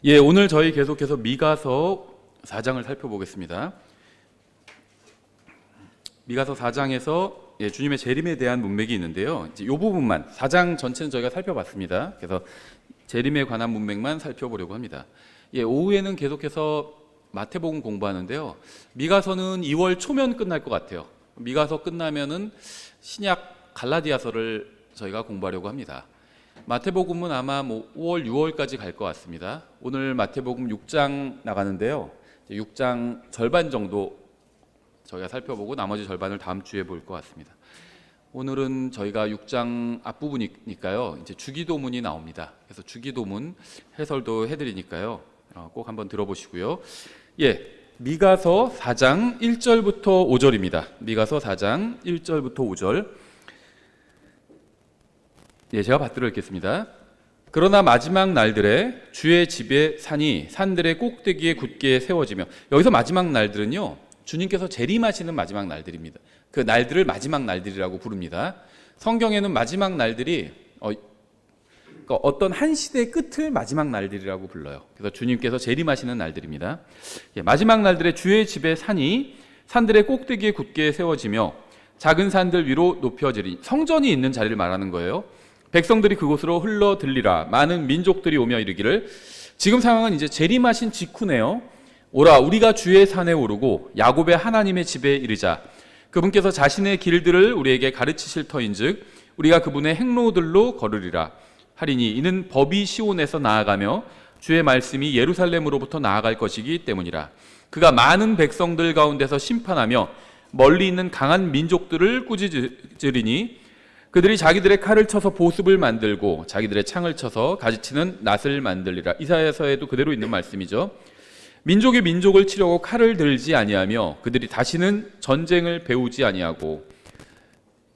예, 오늘 저희 계속해서 미가서 4장을 살펴보겠습니다. 미가서 4장에서 주님의 재림에 대한 문맥이 있는데요. 이제 이 부분만 4장 전체는 저희가 살펴봤습니다. 그래서 재림에 관한 문맥만 살펴보려고 합니다. 오후에는 계속해서 마태복음 공부하는데요. 미가서는 2월 초면 끝날 것 같아요. 미가서 끝나면은 신약 갈라디아서를 저희가 공부하려고 합니다. 마태복음은 아마 5월, 6월까지 갈 것 같습니다. 오늘 마태복음 6장 나가는데요. 6장 절반 정도 저희가 살펴보고 나머지 절반을 다음 주에 볼 것 같습니다. 오늘은 저희가 6장 앞부분이니까요. 이제 주기도문이 나옵니다. 그래서 주기도문 해설도 해드리니까요. 꼭 한번 들어보시고요. 미가서 4장 1절부터 5절입니다. 미가서 4장 1절부터 5절. 제가 받들어 읽겠습니다. 그러나 마지막 날들에 주의 집에 산이 산들의 꼭대기에 굳게 세워지며, 여기서 마지막 날들은요, 주님께서 재림하시는 마지막 날들입니다. 그 날들을 마지막 날들이라고 부릅니다. 성경에는 마지막 날들이 어떤 한 시대의 끝을 마지막 날들이라고 불러요. 그래서 주님께서 재림하시는 날들입니다. 마지막 날들에 주의 집에 산이 산들의 꼭대기에 굳게 세워지며 작은 산들 위로 높여지리. 성전이 있는 자리를 말하는 거예요. 백성들이 그곳으로 흘러 들리라. 많은 민족들이 오며 이르기를. 지금 상황은 이제 재림하신 직후네요. 오라, 우리가 주의 산에 오르고 야곱의 하나님의 집에 이르자. 그분께서 자신의 길들을 우리에게 가르치실 터인즉 우리가 그분의 행로들로 걸으리라 하리니, 이는 법이 시온에서 나아가며 주의 말씀이 예루살렘으로부터 나아갈 것이기 때문이라. 그가 많은 백성들 가운데서 심판하며 멀리 있는 강한 민족들을 꾸짖으리니, 그들이 자기들의 칼을 쳐서 보습을 만들고 자기들의 창을 쳐서 가지치는 낫을 만들리라. 이사야서에도 그대로 있는 말씀이죠. 민족이 민족을 치려고 칼을 들지 아니하며 그들이 다시는 전쟁을 배우지 아니하고.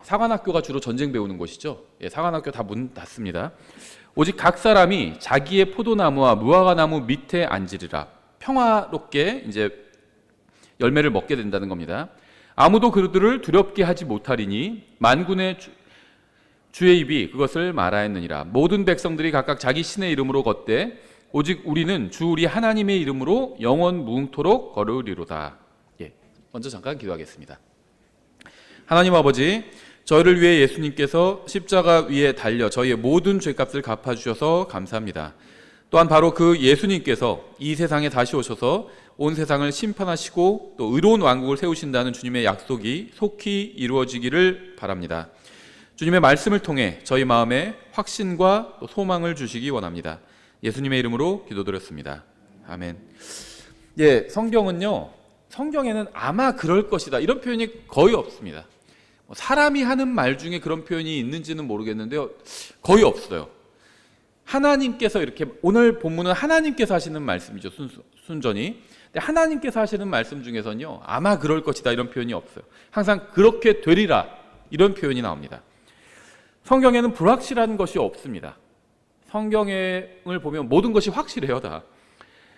사관학교가 주로 전쟁 배우는 곳이죠. 사관학교 다 문 닫습니다. 오직 각 사람이 자기의 포도나무와 무화과나무 밑에 앉으리라. 평화롭게 이제 열매를 먹게 된다는 겁니다. 아무도 그들을 두렵게 하지 못하리니 만군의 주의 입이 그것을 말하였느니라. 모든 백성들이 각각 자기 신의 이름으로 걷되 오직 우리는 주 우리 하나님의 이름으로 영원 무궁토록 걸으리로다. 먼저 잠깐 기도하겠습니다. 하나님 아버지, 저희를 위해 예수님께서 십자가 위에 달려 저희의 모든 죄값을 갚아주셔서 감사합니다. 또한 바로 그 예수님께서 이 세상에 다시 오셔서 온 세상을 심판하시고 또 의로운 왕국을 세우신다는 주님의 약속이 속히 이루어지기를 바랍니다. 주님의 말씀을 통해 저희 마음에 확신과 또 소망을 주시기 원합니다. 예수님의 이름으로 기도드렸습니다. 아멘. 성경에는 아마 그럴 것이다 이런 표현이 거의 없습니다. 사람이 하는 말 중에 그런 표현이 있는지는 모르겠는데요, 거의 없어요. 하나님께서 이렇게, 오늘 본문은 하나님께서 하시는 말씀이죠. 순전히. 근데 하나님께서 하시는 말씀 중에서는요, 아마 그럴 것이다 이런 표현이 없어요. 항상 그렇게 되리라 이런 표현이 나옵니다. 성경에는 불확실한 것이 없습니다. 성경을 보면 모든 것이 확실해요. 다.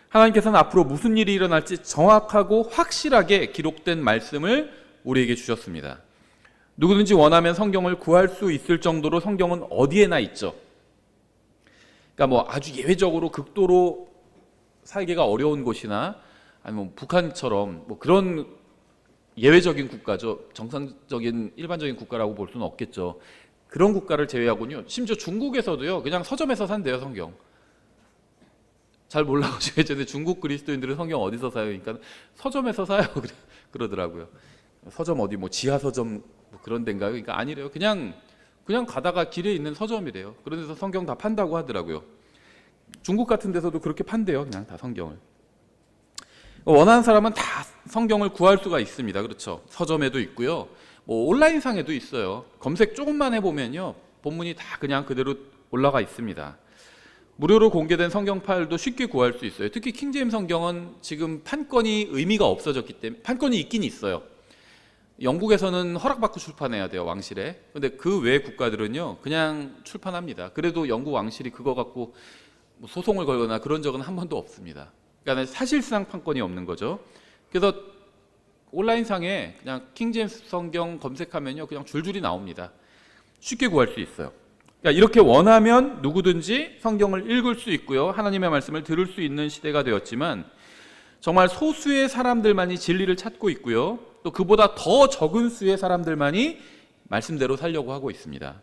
하나님께서는 앞으로 무슨 일이 일어날지 정확하고 확실하게 기록된 말씀을 우리에게 주셨습니다. 누구든지 원하면 성경을 구할 수 있을 정도로 성경은 어디에나 있죠. 그러니까 아주 예외적으로 극도로 살기가 어려운 곳이나 아니면 북한처럼 그런 예외적인 국가죠. 정상적인 일반적인 국가라고 볼 수는 없겠죠. 그런 국가를 제외하고는요, 심지어 중국에서도요, 그냥 서점에서 산대요. 성경 잘 몰라가지고 중국 그리스도인들은 성경 어디서 사요? 그러니까 서점에서 사요. 그러더라고요. 서점 어디 지하 서점 그런 데인가요? 그러니까 아니래요. 그냥 가다가 길에 있는 서점이래요. 그런 데서 성경 다 판다고 하더라고요. 중국 같은 데서도 그렇게 판대요. 그냥 다 성경을. 원하는 사람은 다 성경을 구할 수가 있습니다. 그렇죠. 서점에도 있고요. 온라인상에도 있어요. 검색 조금만 해보면요, 본문이 다 그냥 그대로 올라가 있습니다. 무료로 공개된 성경 파일도 쉽게 구할 수 있어요. 특히 킹제임스 성경은 지금 판권이 의미가 없어졌기 때문에, 판권이 있긴 있어요. 영국에서는 허락받고 출판해야 돼요, 왕실에. 근데 그 외 국가들은요, 그냥 출판합니다. 그래도 영국 왕실이 그거 갖고 소송을 걸거나 그런 적은 한 번도 없습니다. 그러니까 사실상 판권이 없는 거죠. 그래서 온라인상에 그냥 킹제임스 성경 검색하면요, 그냥 줄줄이 나옵니다. 쉽게 구할 수 있어요. 그러니까 이렇게 원하면 누구든지 성경을 읽을 수 있고요, 하나님의 말씀을 들을 수 있는 시대가 되었지만 정말 소수의 사람들만이 진리를 찾고 있고요, 또 그보다 더 적은 수의 사람들만이 말씀대로 살려고 하고 있습니다.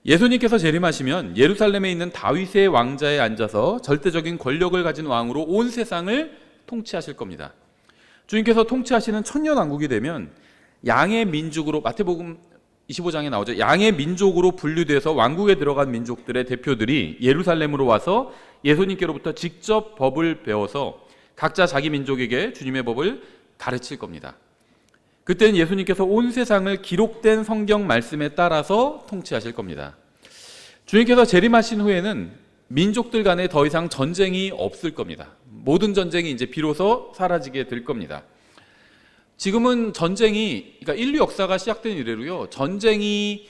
예수님께서 재림하시면 예루살렘에 있는 다윗의 왕자에 앉아서 절대적인 권력을 가진 왕으로 온 세상을 통치하실 겁니다. 주님께서 통치하시는 천년왕국이 되면 양의 민족으로, 마태복음 25장에 나오죠. 양의 민족으로 분류돼서 왕국에 들어간 민족들의 대표들이 예루살렘으로 와서 예수님께로부터 직접 법을 배워서 각자 자기 민족에게 주님의 법을 가르칠 겁니다. 그때는 예수님께서 온 세상을 기록된 성경 말씀에 따라서 통치하실 겁니다. 주님께서 재림하신 후에는 민족들 간에 더 이상 전쟁이 없을 겁니다. 모든 전쟁이 이제 비로소 사라지게 될 겁니다. 지금은 전쟁이, 그러니까 인류 역사가 시작된 이래로요, 전쟁이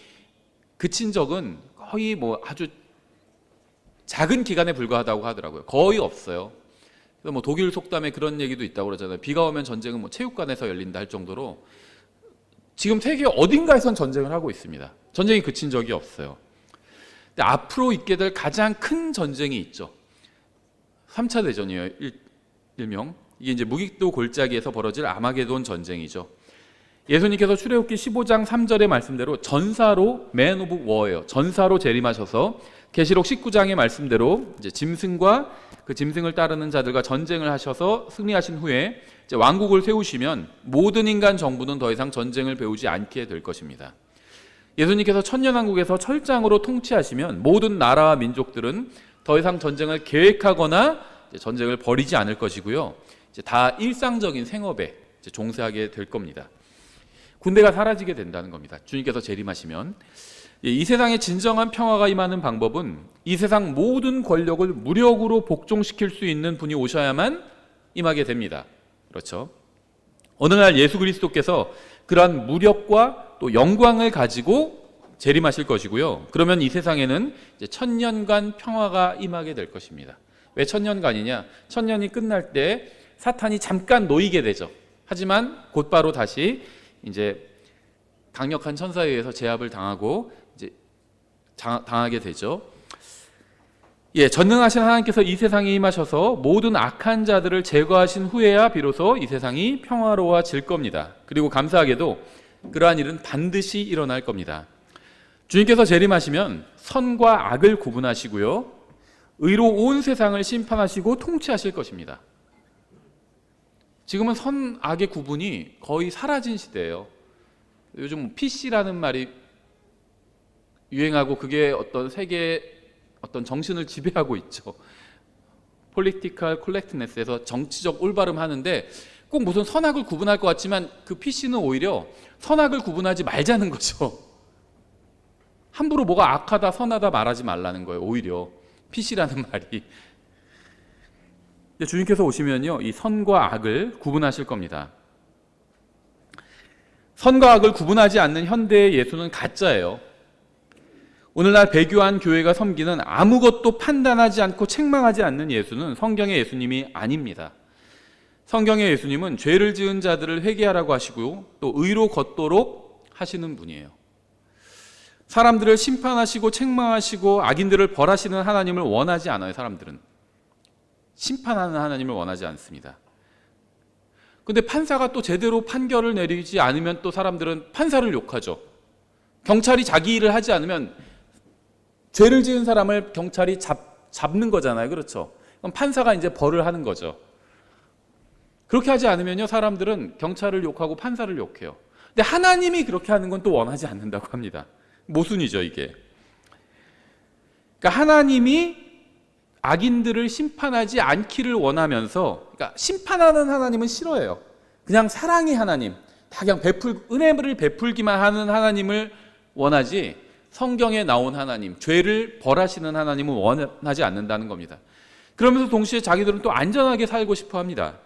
그친 적은 거의 뭐 아주 작은 기간에 불과하다고 하더라고요. 거의 없어요. 그래서 뭐 독일 속담에 그런 얘기도 있다고 그러잖아요. 비가 오면 전쟁은 뭐 체육관에서 열린다 할 정도로 지금 세계 어딘가에선 전쟁을 하고 있습니다. 전쟁이 그친 적이 없어요. 근데 앞으로 있게 될 가장 큰 전쟁이 있죠. 3차 대전이에요. 일명. 이게 이제 무기도 골짜기에서 벌어질 아마게돈 전쟁이죠. 예수님께서 출애굽기 15장 3절의 말씀대로 전사로, 맨 오브 워예요. 전사로 재림하셔서 계시록 19장의 말씀대로 이제 짐승과 그 짐승을 따르는 자들과 전쟁을 하셔서 승리하신 후에 이제 왕국을 세우시면 모든 인간 정부는 더 이상 전쟁을 배우지 않게 될 것입니다. 예수님께서 천년왕국에서 철장으로 통치하시면 모든 나라와 민족들은 더 이상 전쟁을 계획하거나 전쟁을 벌이지 않을 것이고요, 이제 다 일상적인 생업에 이제 종사하게 될 겁니다. 군대가 사라지게 된다는 겁니다. 주님께서 재림하시면. 이 세상에 진정한 평화가 임하는 방법은 이 세상 모든 권력을 무력으로 복종시킬 수 있는 분이 오셔야만 임하게 됩니다. 그렇죠? 어느 날 예수 그리스도께서 그러한 무력과 또 영광을 가지고 재림하실 것이고요, 그러면 이 세상에는 이제 천년간 평화가 임하게 될 것입니다. 왜 천년간이냐? 천년이 끝날 때 사탄이 잠깐 놓이게 되죠. 하지만 곧바로 다시 이제 강력한 천사에 의해서 제압을 당하고 이제 당하게 되죠. 전능하신 하나님께서 이 세상에 임하셔서 모든 악한 자들을 제거하신 후에야 비로소 이 세상이 평화로워질 겁니다. 그리고 감사하게도 그러한 일은 반드시 일어날 겁니다. 주님께서 재림하시면 선과 악을 구분하시고요, 의로 온 세상을 심판하시고 통치하실 것입니다. 지금은 선, 악의 구분이 거의 사라진 시대예요. 요즘 PC라는 말이 유행하고 그게 어떤 세계의 어떤 정신을 지배하고 있죠. Political Correctness에서 정치적 올바름 하는데 꼭 무슨 선악을 구분할 것 같지만 그 PC는 오히려 선악을 구분하지 말자는 거죠. 함부로 뭐가 악하다 선하다 말하지 말라는 거예요. 오히려 PC라는 말이. 주님께서 오시면요, 이 선과 악을 구분하실 겁니다. 선과 악을 구분하지 않는 현대의 예수는 가짜예요. 오늘날 배교한 교회가 섬기는 아무것도 판단하지 않고 책망하지 않는 예수는 성경의 예수님이 아닙니다. 성경의 예수님은 죄를 지은 자들을 회개하라고 하시고 또 의로 걷도록 하시는 분이에요. 사람들을 심판하시고 책망하시고 악인들을 벌하시는 하나님을 원하지 않아요. 사람들은 심판하는 하나님을 원하지 않습니다. 근데 판사가 또 제대로 판결을 내리지 않으면 또 사람들은 판사를 욕하죠. 경찰이 자기 일을 하지 않으면 죄를 지은 사람을 경찰이 잡는 거잖아요. 그렇죠? 그럼 판사가 이제 벌을 하는 거죠. 그렇게 하지 않으면요, 사람들은 경찰을 욕하고 판사를 욕해요. 근데 하나님이 그렇게 하는 건 또 원하지 않는다고 합니다. 모순이죠, 이게. 그러니까 하나님이 악인들을 심판하지 않기를 원하면서, 그러니까 심판하는 하나님은 싫어해요. 그냥 사랑의 하나님, 다 그냥 은혜를 베풀기만 하는 하나님을 원하지, 성경에 나온 하나님, 죄를 벌하시는 하나님은 원하지 않는다는 겁니다. 그러면서 동시에 자기들은 또 안전하게 살고 싶어 합니다.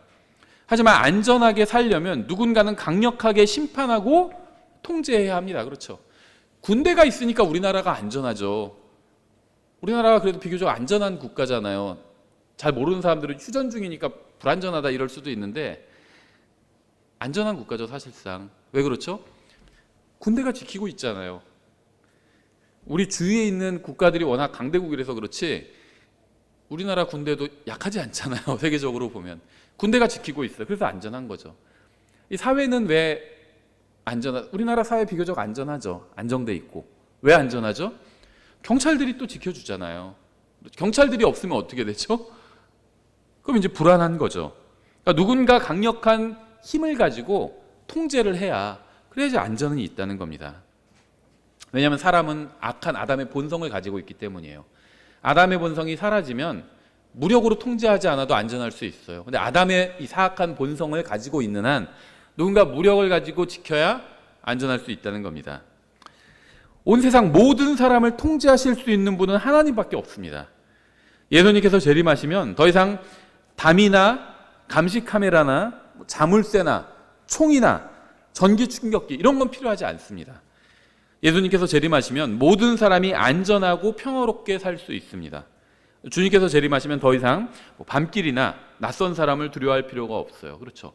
하지만 안전하게 살려면 누군가는 강력하게 심판하고 통제해야 합니다. 그렇죠? 군대가 있으니까 우리나라가 안전하죠. 우리나라가 그래도 비교적 안전한 국가잖아요. 잘 모르는 사람들은 휴전 중이니까 불안전하다 이럴 수도 있는데 안전한 국가죠, 사실상. 왜 그렇죠? 군대가 지키고 있잖아요. 우리 주위에 있는 국가들이 워낙 강대국이라서 그렇지 우리나라 군대도 약하지 않잖아요. 세계적으로 보면 군대가 지키고 있어요. 그래서 안전한 거죠. 이 사회는 왜 우리나라 사회 비교적 안전하죠. 안정돼 있고. 왜 안전하죠? 경찰들이 또 지켜주잖아요. 경찰들이 없으면 어떻게 되죠? 그럼 이제 불안한 거죠. 그러니까 누군가 강력한 힘을 가지고 통제를 해야, 그래야지 안전이 있다는 겁니다. 왜냐하면 사람은 악한 아담의 본성을 가지고 있기 때문이에요. 아담의 본성이 사라지면 무력으로 통제하지 않아도 안전할 수 있어요. 근데 아담의 이 사악한 본성을 가지고 있는 한 누군가 무력을 가지고 지켜야 안전할 수 있다는 겁니다. 온 세상 모든 사람을 통제하실 수 있는 분은 하나님밖에 없습니다. 예수님께서 재림하시면 더 이상 담이나 감시 카메라나 자물쇠나 총이나 전기 충격기 이런 건 필요하지 않습니다. 예수님께서 재림하시면 모든 사람이 안전하고 평화롭게 살 수 있습니다. 주님께서 재림하시면 더 이상 밤길이나 낯선 사람을 두려워할 필요가 없어요. 그렇죠?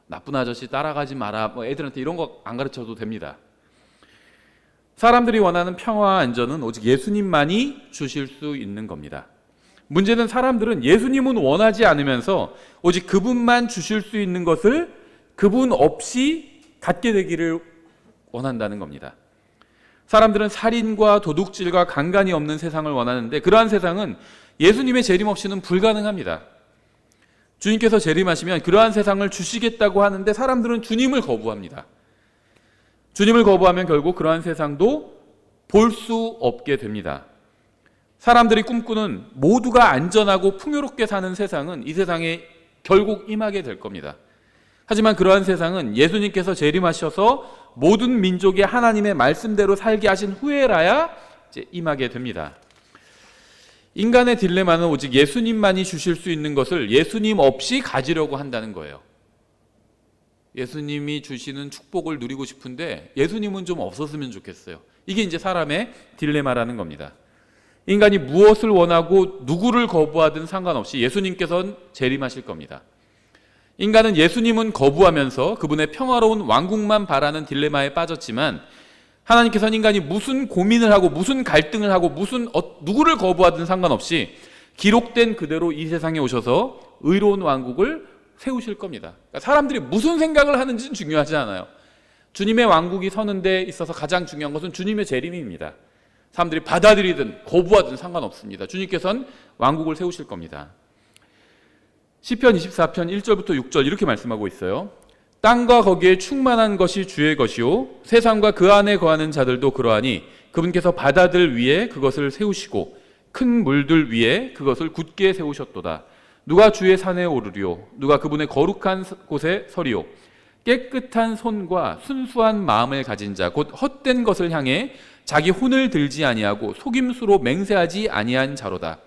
나쁜 아저씨 따라가지 마라. 애들한테 이런 거 안 가르쳐도 됩니다. 사람들이 원하는 평화와 안전은 오직 예수님만이 주실 수 있는 겁니다. 문제는 사람들은 예수님은 원하지 않으면서 오직 그분만 주실 수 있는 것을 그분 없이 갖게 되기를 원한다는 겁니다. 사람들은 살인과 도둑질과 강간이 없는 세상을 원하는데 그러한 세상은 예수님의 재림 없이는 불가능합니다. 주님께서 재림하시면 그러한 세상을 주시겠다고 하는데 사람들은 주님을 거부합니다. 주님을 거부하면 결국 그러한 세상도 볼 수 없게 됩니다. 사람들이 꿈꾸는 모두가 안전하고 풍요롭게 사는 세상은 이 세상에 결국 임하게 될 겁니다. 하지만 그러한 세상은 예수님께서 재림하셔서 모든 민족이 하나님의 말씀대로 살게 하신 후에라야 이제 임하게 됩니다. 인간의 딜레마는 오직 예수님만이 주실 수 있는 것을 예수님 없이 가지려고 한다는 거예요. 예수님이 주시는 축복을 누리고 싶은데 예수님은 좀 없었으면 좋겠어요. 이게 이제 사람의 딜레마라는 겁니다. 인간이 무엇을 원하고 누구를 거부하든 상관없이 예수님께서는 재림하실 겁니다. 인간은 예수님은 거부하면서 그분의 평화로운 왕국만 바라는 딜레마에 빠졌지만 하나님께서는 인간이 무슨 고민을 하고 무슨 갈등을 하고 누구를 거부하든 상관없이 기록된 그대로 이 세상에 오셔서 의로운 왕국을 세우실 겁니다. 그러니까 사람들이 무슨 생각을 하는지는 중요하지 않아요. 주님의 왕국이 서는 데 있어서 가장 중요한 것은 주님의 재림입니다. 사람들이 받아들이든 거부하든 상관없습니다. 주님께서는 왕국을 세우실 겁니다. 시편 24편 1절부터 6절 이렇게 말씀하고 있어요. 땅과 거기에 충만한 것이 주의 것이요 세상과 그 안에 거하는 자들도 그러하니 그분께서 바다들 위에 그것을 세우시고 큰 물들 위에 그것을 굳게 세우셨도다. 누가 주의 산에 오르리요 누가 그분의 거룩한 곳에 서리요 깨끗한 손과 순수한 마음을 가진 자 곧 헛된 것을 향해 자기 혼을 들지 아니하고 속임수로 맹세하지 아니한 자로다.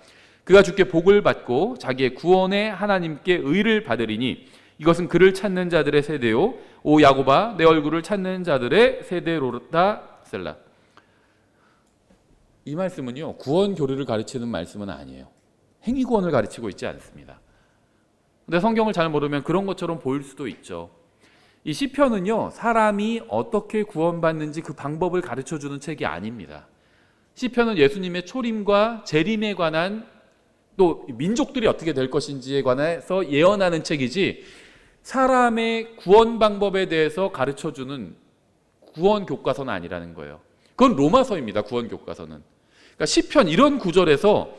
그가 주께 복을 받고 자기의 구원의 하나님께 의를 받으리니 이것은 그를 찾는 자들의 세대요 오 야곱아 내 얼굴을 찾는 자들의 세대로다. 셀라. 이 말씀은요 구원 교리를 가르치는 말씀은 아니에요. 행위구원을 가르치고 있지 않습니다. 근데 성경을 잘 모르면 그런 것처럼 보일 수도 있죠. 이 시편은요 사람이 어떻게 구원받는지 그 방법을 가르쳐주는 책이 아닙니다. 시편은 예수님의 초림과 재림에 관한 또 민족들이 어떻게 될 것인지에 관해서 예언하는 책이지 사람의 구원 방법에 대해서 가르쳐주는 구원 교과서는 아니라는 거예요. 그건 로마서입니다. 구원 교과서는. 그러니까 시편 이런 구절에서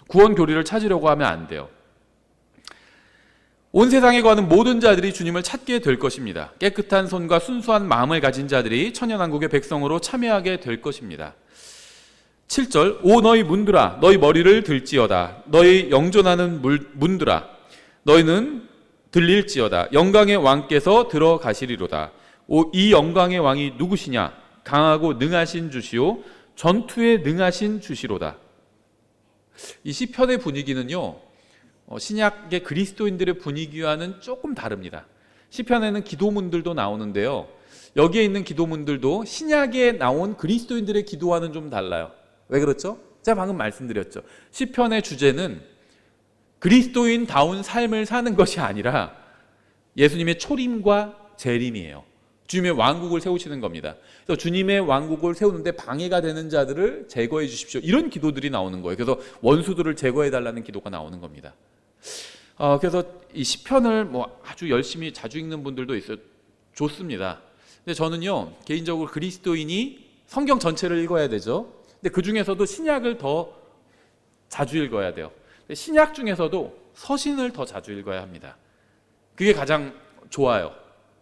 구원 교리를 찾으려고 하면 안 돼요. 온 세상에 거하는 모든 자들이 주님을 찾게 될 것입니다. 깨끗한 손과 순수한 마음을 가진 자들이 천연왕국의 백성으로 참여하게 될 것입니다. 7절 오 너희 문들아 너희 머리를 들지어다. 너희 영존하는 문들아 너희는 들릴지어다. 영광의 왕께서 들어가시리로다. 오 이 영광의 왕이 누구시냐? 강하고 능하신 주시오 전투에 능하신 주시로다. 이 시편의 분위기는요 신약의 그리스도인들의 분위기와는 조금 다릅니다. 시편에는 기도문들도 나오는데요 여기에 있는 기도문들도 신약에 나온 그리스도인들의 기도와는 좀 달라요. 왜 그렇죠? 제가 방금 말씀드렸죠. 시편의 주제는 그리스도인다운 삶을 사는 것이 아니라 예수님의 초림과 재림이에요. 주님의 왕국을 세우시는 겁니다. 그래서 주님의 왕국을 세우는데 방해가 되는 자들을 제거해 주십시오. 이런 기도들이 나오는 거예요. 그래서 원수들을 제거해 달라는 기도가 나오는 겁니다. 그래서 이 시편을 뭐 아주 열심히 자주 읽는 분들도 있어요. 좋습니다. 근데 저는요, 개인적으로 그리스도인이 성경 전체를 읽어야 되죠. 근데 그 중에서도 신약을 더 자주 읽어야 돼요. 근데 신약 중에서도 서신을 더 자주 읽어야 합니다. 그게 가장 좋아요,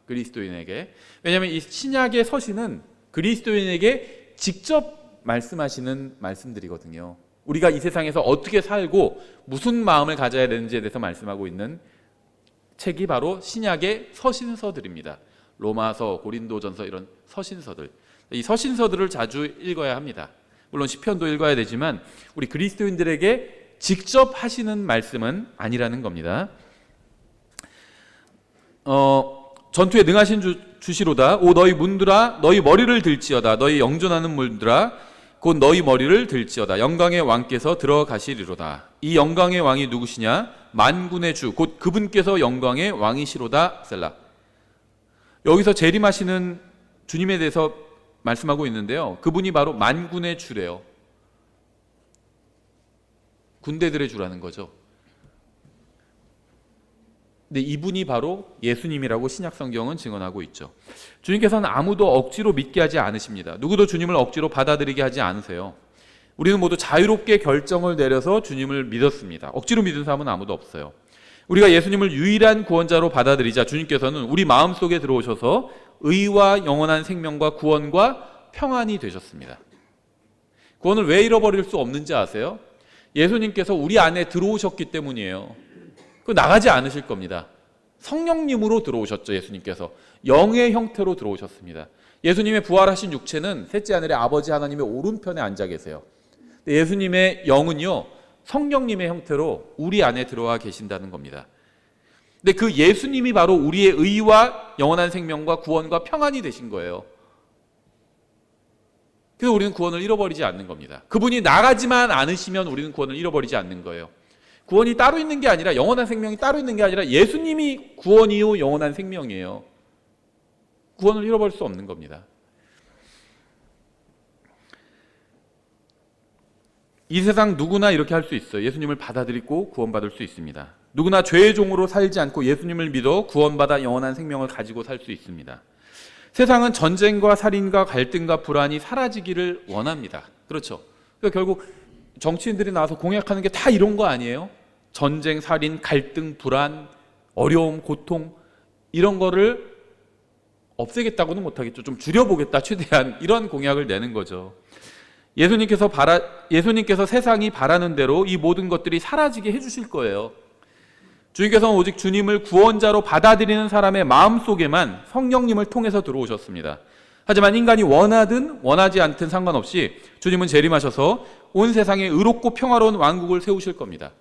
그리스도인에게. 왜냐하면 이 신약의 서신은 그리스도인에게 직접 말씀하시는 말씀들이거든요. 우리가 이 세상에서 어떻게 살고 무슨 마음을 가져야 되는지에 대해서 말씀하고 있는 책이 바로 신약의 서신서들입니다. 로마서, 고린도전서, 이런 서신서들. 이 서신서들을 자주 읽어야 합니다. 물론 시편도 읽어야 되지만 우리 그리스도인들에게 직접 하시는 말씀은 아니라는 겁니다. 전투에 능하신 주시로다. 오 너희 문들아, 너희 머리를 들지어다. 너희 영존하는 문들아, 곧 너희 머리를 들지어다. 영광의 왕께서 들어가시리로다. 이 영광의 왕이 누구시냐? 만군의 주, 곧 그분께서 영광의 왕이시로다. 셀라. 여기서 재림하시는 주님에 대해서 말씀하고 있는데요, 그분이 바로 만군의 주래요. 군대들의 주라는 거죠. 근데 이분이 바로 예수님이라고 신약 성경은 증언하고 있죠. 주님께서는 아무도 억지로 믿게 하지 않으십니다. 누구도 주님을 억지로 받아들이게 하지 않으세요. 우리는 모두 자유롭게 결정을 내려서 주님을 믿었습니다. 억지로 믿은 사람은 아무도 없어요. 우리가 예수님을 유일한 구원자로 받아들이자 주님께서는 우리 마음속에 들어오셔서 의와 영원한 생명과 구원과 평안이 되셨습니다. 구원을 왜 잃어버릴 수 없는지 아세요? 예수님께서 우리 안에 들어오셨기 때문이에요. 그 나가지 않으실 겁니다. 성령님으로 들어오셨죠. 예수님께서 영의 형태로 들어오셨습니다. 예수님의 부활하신 육체는 셋째 하늘의 아버지 하나님의 오른편에 앉아 계세요. 예수님의 영은요, 성령님의 형태로 우리 안에 들어와 계신다는 겁니다. 근데 그 예수님이 바로 우리의 의와 영원한 생명과 구원과 평안이 되신 거예요. 그래서 우리는 구원을 잃어버리지 않는 겁니다. 그분이 나가지만 않으시면 우리는 구원을 잃어버리지 않는 거예요. 구원이 따로 있는 게 아니라, 영원한 생명이 따로 있는 게 아니라 예수님이 구원이요 영원한 생명이에요. 구원을 잃어버릴 수 없는 겁니다. 이 세상 누구나 이렇게 할 수 있어요. 예수님을 받아들이고 구원받을 수 있습니다. 누구나 죄의 종으로 살지 않고 예수님을 믿어 구원받아 영원한 생명을 가지고 살 수 있습니다. 세상은 전쟁과 살인과 갈등과 불안이 사라지기를 원합니다. 그렇죠? 그러니까 결국 정치인들이 나와서 공약하는 게 다 이런 거 아니에요? 전쟁, 살인, 갈등, 불안, 어려움, 고통, 이런 거를 없애겠다고는 못하겠죠. 좀 줄여보겠다, 최대한. 이런 공약을 내는 거죠. 예수님께서 세상이 바라는 대로 이 모든 것들이 사라지게 해주실 거예요. 주님께서는 오직 주님을 구원자로 받아들이는 사람의 마음속에만 성령님을 통해서 들어오셨습니다. 하지만 인간이 원하든 원하지 않든 상관없이 주님은 재림하셔서 온 세상에 의롭고 평화로운 왕국을 세우실 겁니다.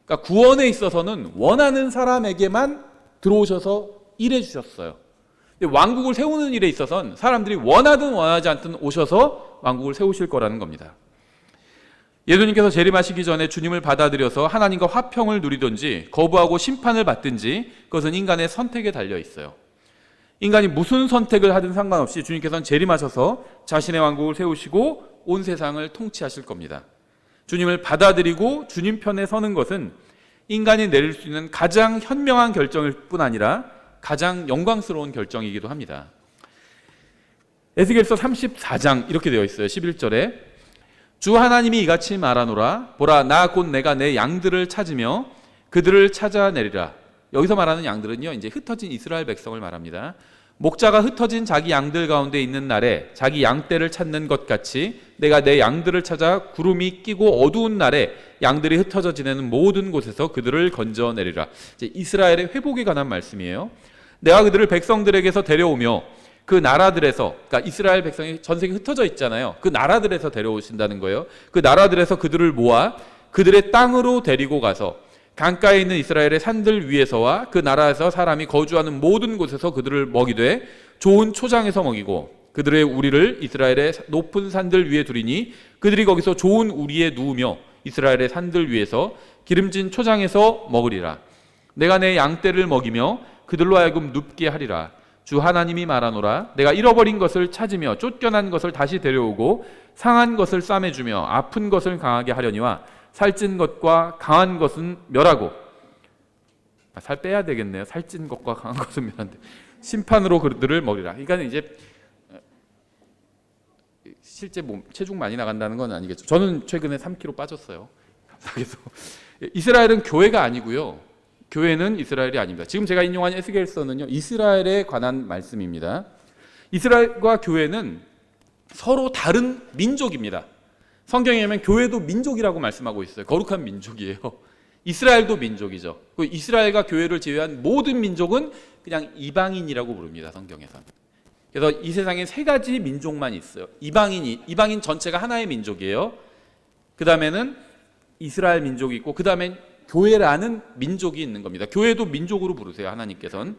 그러니까 구원에 있어서는 원하는 사람에게만 들어오셔서 일해 주셨어요. 근데 왕국을 세우는 일에 있어서는 사람들이 원하든 원하지 않든 오셔서 왕국을 세우실 거라는 겁니다. 예수님께서 재림하시기 전에 주님을 받아들여서 하나님과 화평을 누리든지 거부하고 심판을 받든지, 그것은 인간의 선택에 달려 있어요. 인간이 무슨 선택을 하든 상관없이 주님께서는 재림하셔서 자신의 왕국을 세우시고 온 세상을 통치하실 겁니다. 주님을 받아들이고 주님 편에 서는 것은 인간이 내릴 수 있는 가장 현명한 결정일 뿐 아니라 가장 영광스러운 결정이기도 합니다. 에스겔서 34장 이렇게 되어 있어요. 11절에 주 하나님이 이같이 말하노라. 보라, 나 곧 내가 내 양들을 찾으며 그들을 찾아내리라. 여기서 말하는 양들은요, 이제 흩어진 이스라엘 백성을 말합니다. 목자가 흩어진 자기 양들 가운데 있는 날에 자기 양떼를 찾는 것 같이 내가 내 양들을 찾아 구름이 끼고 어두운 날에 양들이 흩어져 지내는 모든 곳에서 그들을 건져내리라. 이제 이스라엘의 회복에 관한 말씀이에요. 내가 그들을 백성들에게서 데려오며 그 나라들에서, 그러니까 이스라엘 백성이 전 세계에 흩어져 있잖아요. 그 나라들에서 데려오신다는 거예요. 그 나라들에서 그들을 모아 그들의 땅으로 데리고 가서 강가에 있는 이스라엘의 산들 위에서와 그 나라에서 사람이 거주하는 모든 곳에서 그들을 먹이되 좋은 초장에서 먹이고 그들의 우리를 이스라엘의 높은 산들 위에 두리니 그들이 거기서 좋은 우리에 누우며 이스라엘의 산들 위에서 기름진 초장에서 먹으리라. 내가 내 양떼를 먹이며 그들로 하여금 눕게 하리라. 주 하나님이 말하노라. 내가 잃어버린 것을 찾으며 쫓겨난 것을 다시 데려오고 상한 것을 싸매주며 아픈 것을 강하게 하려니와 살찐 것과 강한 것은 멸하고, 살 빼야 되겠네요. 살찐 것과 강한 것은 멸한데 심판으로 그들을 먹이라. 그러니까 이제 실제 체중 많이 나간다는 건 아니겠죠. 저는 최근에 3kg 빠졌어요. 그래서 이스라엘은 교회가 아니고요. 교회는 이스라엘이 아닙니다. 지금 제가 인용한 에스겔서는요, 이스라엘에 관한 말씀입니다. 이스라엘과 교회는 서로 다른 민족입니다. 성경에 보면 교회도 민족이라고 말씀하고 있어요. 거룩한 민족이에요. 이스라엘도 민족이죠. 이스라엘과 교회를 제외한 모든 민족은 그냥 이방인이라고 부릅니다. 성경에서는. 그래서 이 세상에 세 가지 민족만 있어요. 이방인 전체가 하나의 민족이에요. 그 다음에는 이스라엘 민족이 있고, 그 다음에 교회라는 민족이 있는 겁니다. 교회도 민족으로 부르세요. 하나님께서는.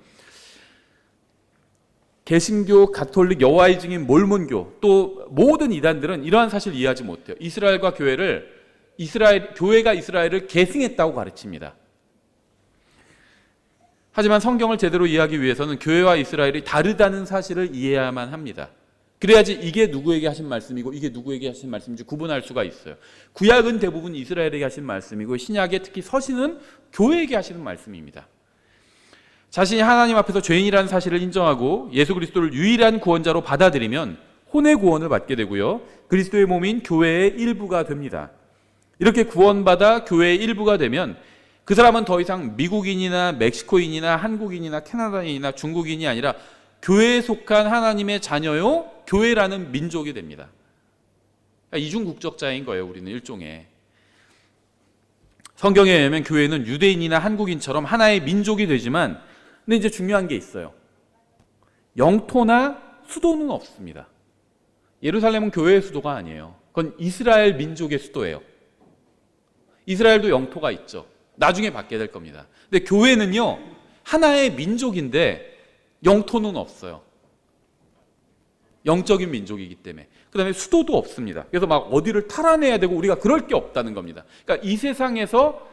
개신교, 가톨릭, 여호와의 증인, 몰몬교, 또 모든 이단들은 이러한 사실을 이해하지 못해요. 이스라엘과 교회가 이스라엘을 계승했다고 가르칩니다. 하지만 성경을 제대로 이해하기 위해서는 교회와 이스라엘이 다르다는 사실을 이해해야만 합니다. 그래야지 이게 누구에게 하신 말씀이고 이게 누구에게 하신 말씀인지 구분할 수가 있어요. 구약은 대부분 이스라엘에게 하신 말씀이고, 신약에 특히 서신은 교회에게 하시는 말씀입니다. 자신이 하나님 앞에서 죄인이라는 사실을 인정하고 예수 그리스도를 유일한 구원자로 받아들이면 혼의 구원을 받게 되고요, 그리스도의 몸인 교회의 일부가 됩니다. 이렇게 구원받아 교회의 일부가 되면 그 사람은 더 이상 미국인이나 멕시코인이나 한국인이나 캐나다인이나 중국인이 아니라 교회에 속한 하나님의 자녀요, 교회라는 민족이 됩니다. 그러니까 이중국적자인 거예요. 우리는 일종의. 성경에 의하면 교회는 유대인이나 한국인처럼 하나의 민족이 되지만, 근데 이제 중요한 게 있어요. 영토나 수도는 없습니다. 예루살렘은 교회의 수도가 아니에요. 그건 이스라엘 민족의 수도예요. 이스라엘도 영토가 있죠. 나중에 받게 될 겁니다. 근데 교회는요, 하나의 민족인데 영토는 없어요. 영적인 민족이기 때문에. 그 다음에 수도도 없습니다. 그래서 막 어디를 탈환해야 되고 우리가 그럴 게 없다는 겁니다. 그러니까 이 세상에서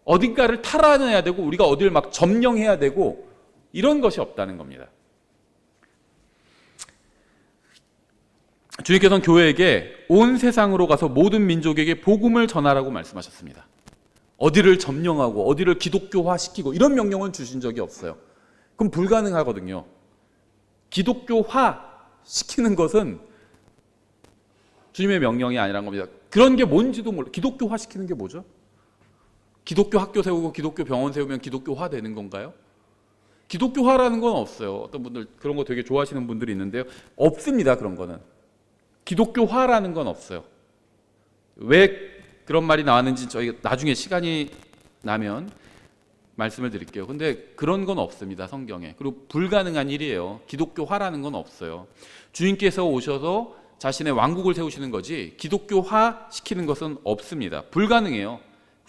어딘가를 탈환해야 되고 우리가 어디를 막 점령해야 되고 이런 것이 없다는 겁니다. 주님께서는 교회에게 온 세상으로 가서 모든 민족에게 복음을 전하라고 말씀하셨습니다. 어디를 점령하고 어디를 기독교화시키고 이런 명령은 주신 적이 없어요. 그럼 불가능하거든요. 기독교화 시키는 것은 주님의 명령이 아니란 겁니다. 그런 게 뭔지도 몰라요. 기독교화 시키는 게 뭐죠? 기독교 학교 세우고 기독교 병원 세우면 기독교화 되는 건가요? 기독교화라는 건 없어요. 어떤 분들 그런 거 되게 좋아하시는 분들이 있는데요. 없습니다. 그런 거는. 기독교화라는 건 없어요. 왜 그런 말이 나왔는지 저희가 나중에 시간이 나면 말씀을 드릴게요. 근데 그런 건 없습니다. 성경에. 그리고 불가능한 일이에요. 기독교화라는 건 없어요. 주님께서 오셔서 자신의 왕국을 세우시는 거지 기독교화 시키는 것은 없습니다. 불가능해요.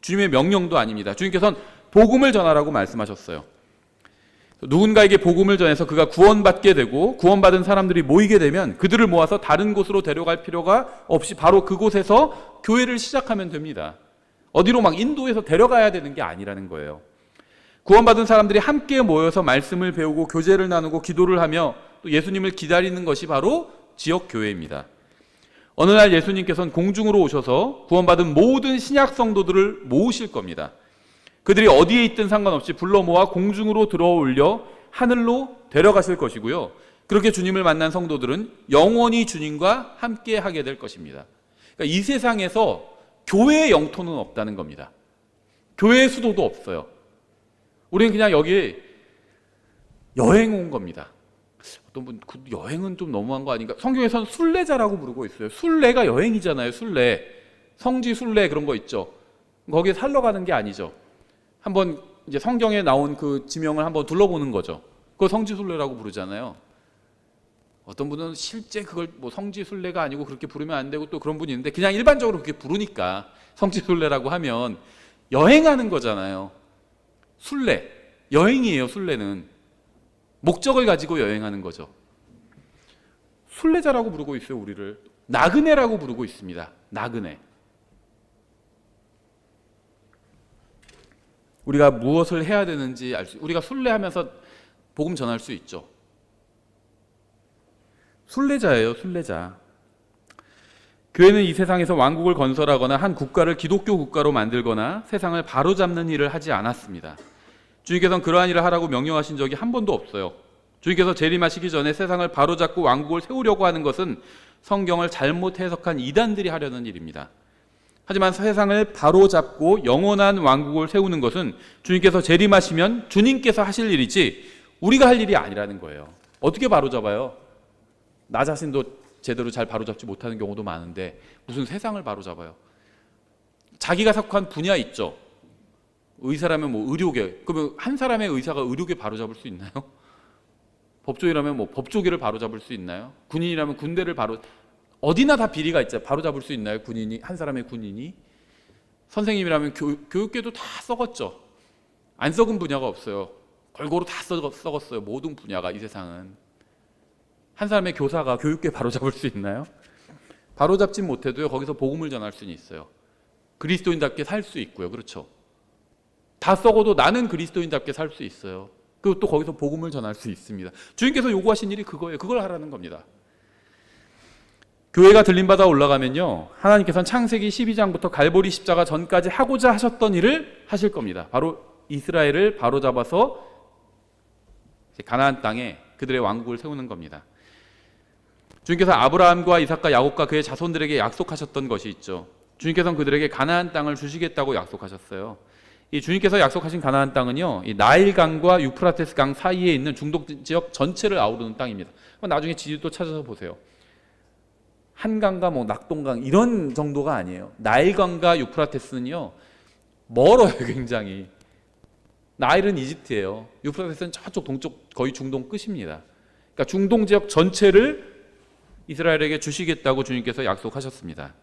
주님의 명령도 아닙니다. 주님께서는 복음을 전하라고 말씀하셨어요. 누군가에게 복음을 전해서 그가 구원받게 되고 구원받은 사람들이 모이게 되면 그들을 모아서 다른 곳으로 데려갈 필요가 없이 바로 그곳에서 교회를 시작하면 됩니다. 어디로 막 인도해서 데려가야 되는 게 아니라는 거예요. 구원받은 사람들이 함께 모여서 말씀을 배우고 교제를 나누고 기도를 하며 또 예수님을 기다리는 것이 바로 지역 교회입니다. 어느 날 예수님께서는 공중으로 오셔서 구원받은 모든 신약 성도들을 모으실 겁니다. 그들이 어디에 있든 상관없이 불러 모아 공중으로 들어올려 하늘로 데려가실 것이고요. 그렇게 주님을 만난 성도들은 영원히 주님과 함께 하게 될 것입니다. 그러니까 이 세상에서 교회의 영토는 없다는 겁니다. 교회의 수도도 없어요. 우리는 그냥 여기 여행 온 겁니다. 어떤 분, 그 여행은 좀 너무한 거 아닌가? 성경에서는 순례자라고 부르고 있어요. 순례가 여행이잖아요. 순례. 성지 순례 그런 거 있죠. 거기에 살러 가는 게 아니죠. 한번 이제 성경에 나온 그 지명을 한번 둘러보는 거죠. 그거 성지 순례라고 부르잖아요. 어떤 분은 실제 그걸 뭐 성지 순례가 아니고 그렇게 부르면 안 되고 또 그런 분이 있는데 그냥 일반적으로 그렇게 부르니까 성지 순례라고 하면 여행하는 거잖아요. 순례. 여행이에요. 순례는. 목적을 가지고 여행하는 거죠. 순례자라고 부르고 있어요. 우리를. 나그네라고 부르고 있습니다. 나그네. 우리가 무엇을 해야 되는지 우리가 순례하면서 복음 전할 수 있죠. 순례자예요, 순례자. 교회는 이 세상에서 왕국을 건설하거나 한 국가를 기독교 국가로 만들거나 세상을 바로잡는 일을 하지 않았습니다. 주님께서는 그러한 일을 하라고 명령하신 적이 한 번도 없어요. 주님께서 재림하시기 전에 세상을 바로잡고 왕국을 세우려고 하는 것은 성경을 잘못 해석한 이단들이 하려는 일입니다. 하지만 세상을 바로잡고 영원한 왕국을 세우는 것은 주님께서 재림하시면 주님께서 하실 일이지 우리가 할 일이 아니라는 거예요. 어떻게 바로잡아요? 나 자신도 제대로 잘 바로잡지 못하는 경우도 많은데 무슨 세상을 바로잡아요? 자기가 속한 분야 있죠. 의사라면 뭐 의료계, 그러면 한 사람의 의사가 의료계 바로잡을 수 있나요? 법조인이라면 뭐 법조계를 바로잡을 수 있나요? 군인이라면 군대를 어디나 다 비리가 있죠. 바로잡을 수 있나요? 군인이, 한 사람의 군인이? 선생님이라면 교육계도 다 썩었죠. 안 썩은 분야가 없어요. 골고루 다 썩었어요. 모든 분야가 이 세상은. 한 사람의 교사가 교육계 바로잡을 수 있나요? 바로잡지 못해도요, 거기서 복음을 전할 수는 있어요. 그리스도인답게 살 수 있고요. 그렇죠? 다 썩어도 나는 그리스도인답게 살 수 있어요. 그리고 또 거기서 복음을 전할 수 있습니다. 주님께서 요구하신 일이 그거예요. 그걸 하라는 겁니다. 교회가 들림받아 올라가면요, 하나님께서는 창세기 12장부터 갈보리 십자가 전까지 하고자 하셨던 일을 하실 겁니다. 바로 이스라엘을 바로잡아서 가나안 땅에 그들의 왕국을 세우는 겁니다. 주님께서 아브라함과 이삭과 야곱과 그의 자손들에게 약속하셨던 것이 있죠. 주님께서는 그들에게 가나안 땅을 주시겠다고 약속하셨어요. 이 주님께서 약속하신 가나안 땅은요, 이 나일강과 유프라테스 강 사이에 있는 중동 지역 전체를 아우르는 땅입니다. 나중에 지도 찾아서 보세요. 한강과 뭐 낙동강 이런 정도가 아니에요. 나일강과 유프라테스는요 멀어요. 굉장히. 나일은 이집트예요. 유프라테스는 저쪽 동쪽 거의 중동 끝입니다. 그러니까 중동 지역 전체를 이스라엘에게 주시겠다고 주님께서 약속하셨습니다.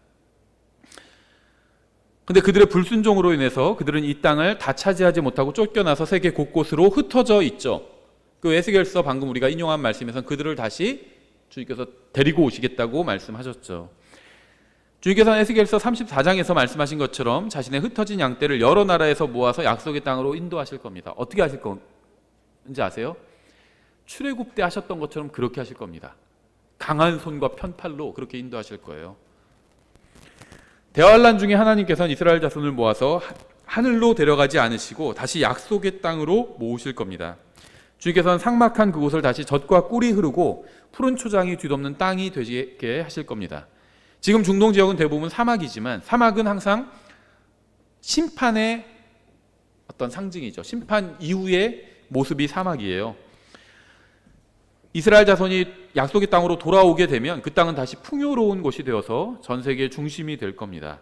근데 그들의 불순종으로 인해서 그들은 이 땅을 다 차지하지 못하고 쫓겨나서 세계 곳곳으로 흩어져 있죠. 그 에스겔서 방금 우리가 인용한 말씀에서는 그들을 다시 주님께서 데리고 오시겠다고 말씀하셨죠. 주님께서는 에스겔서 34장에서 말씀하신 것처럼 자신의 흩어진 양떼를 여러 나라에서 모아서 약속의 땅으로 인도하실 겁니다. 어떻게 하실 건지 아세요? 출애굽 때 하셨던 것처럼 그렇게 하실 겁니다. 강한 손과 편팔로 그렇게 인도하실 거예요. 대환란 중에 하나님께서는 이스라엘 자손을 모아서 하늘로 데려가지 않으시고 다시 약속의 땅으로 모으실 겁니다. 주님께서는 삭막한 그곳을 다시 젖과 꿀이 흐르고 푸른 초장이 뒤덮는 땅이 되게 하실 겁니다. 지금 중동 지역은 대부분 사막이지만 사막은 항상 심판의 어떤 상징이죠. 심판 이후의 모습이 사막이에요. 이스라엘 자손이 약속의 땅으로 돌아오게 되면 그 땅은 다시 풍요로운 곳이 되어서 전 세계의 중심이 될 겁니다.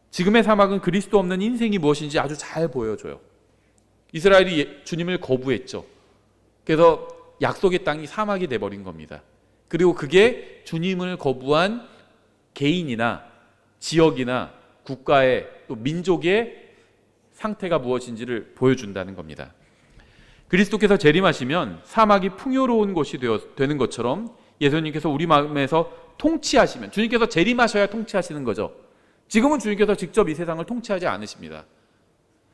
지금의 사막은 그리스도 없는 인생이 무엇인지 아주 잘 보여줘요. 이스라엘이 주님을 거부했죠. 그래서 약속의 땅이 사막이 돼버린 겁니다. 그리고 그게 주님을 거부한 개인이나 지역이나 국가의 또 민족의 상태가 무엇인지를 보여준다는 겁니다. 그리스도께서 재림하시면 사막이 풍요로운 곳이 되는 것처럼 예수님께서 우리 마음에서 통치하시면, 주님께서 재림하셔야 통치하시는 거죠. 지금은 주님께서 직접 이 세상을 통치하지 않으십니다.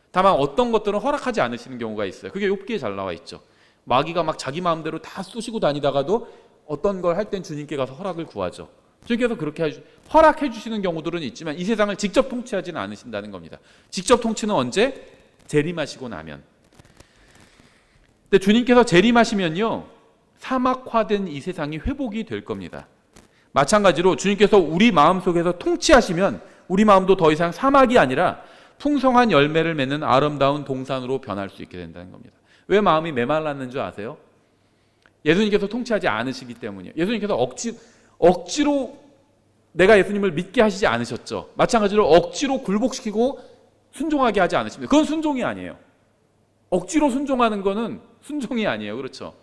다만 어떤 것들은 허락하지 않으시는 경우가 있어요. 그게 욥기에 잘 나와 있죠. 마귀가 막 자기 마음대로 다 쑤시고 다니다가도 어떤 걸 할 땐 주님께 가서 허락을 구하죠. 주님께서 그렇게 허락해 주시는 경우들은 있지만 이 세상을 직접 통치하지는 않으신다는 겁니다. 직접 통치는 언제? 재림하시고 나면. 근데 주님께서 재림하시면요, 사막화된 이 세상이 회복이 될 겁니다. 마찬가지로 주님께서 우리 마음속에서 통치하시면 우리 마음도 더 이상 사막이 아니라 풍성한 열매를 맺는 아름다운 동산으로 변할 수 있게 된다는 겁니다. 왜 마음이 메말랐는 줄 아세요? 예수님께서 통치하지 않으시기 때문이에요. 예수님께서 억지로 내가 예수님을 믿게 하시지 않으셨죠. 마찬가지로 억지로 굴복시키고 순종하게 하지 않으십니다. 그건 순종이 아니에요. 억지로 순종하는 거는 순종이 아니에요. 그렇죠?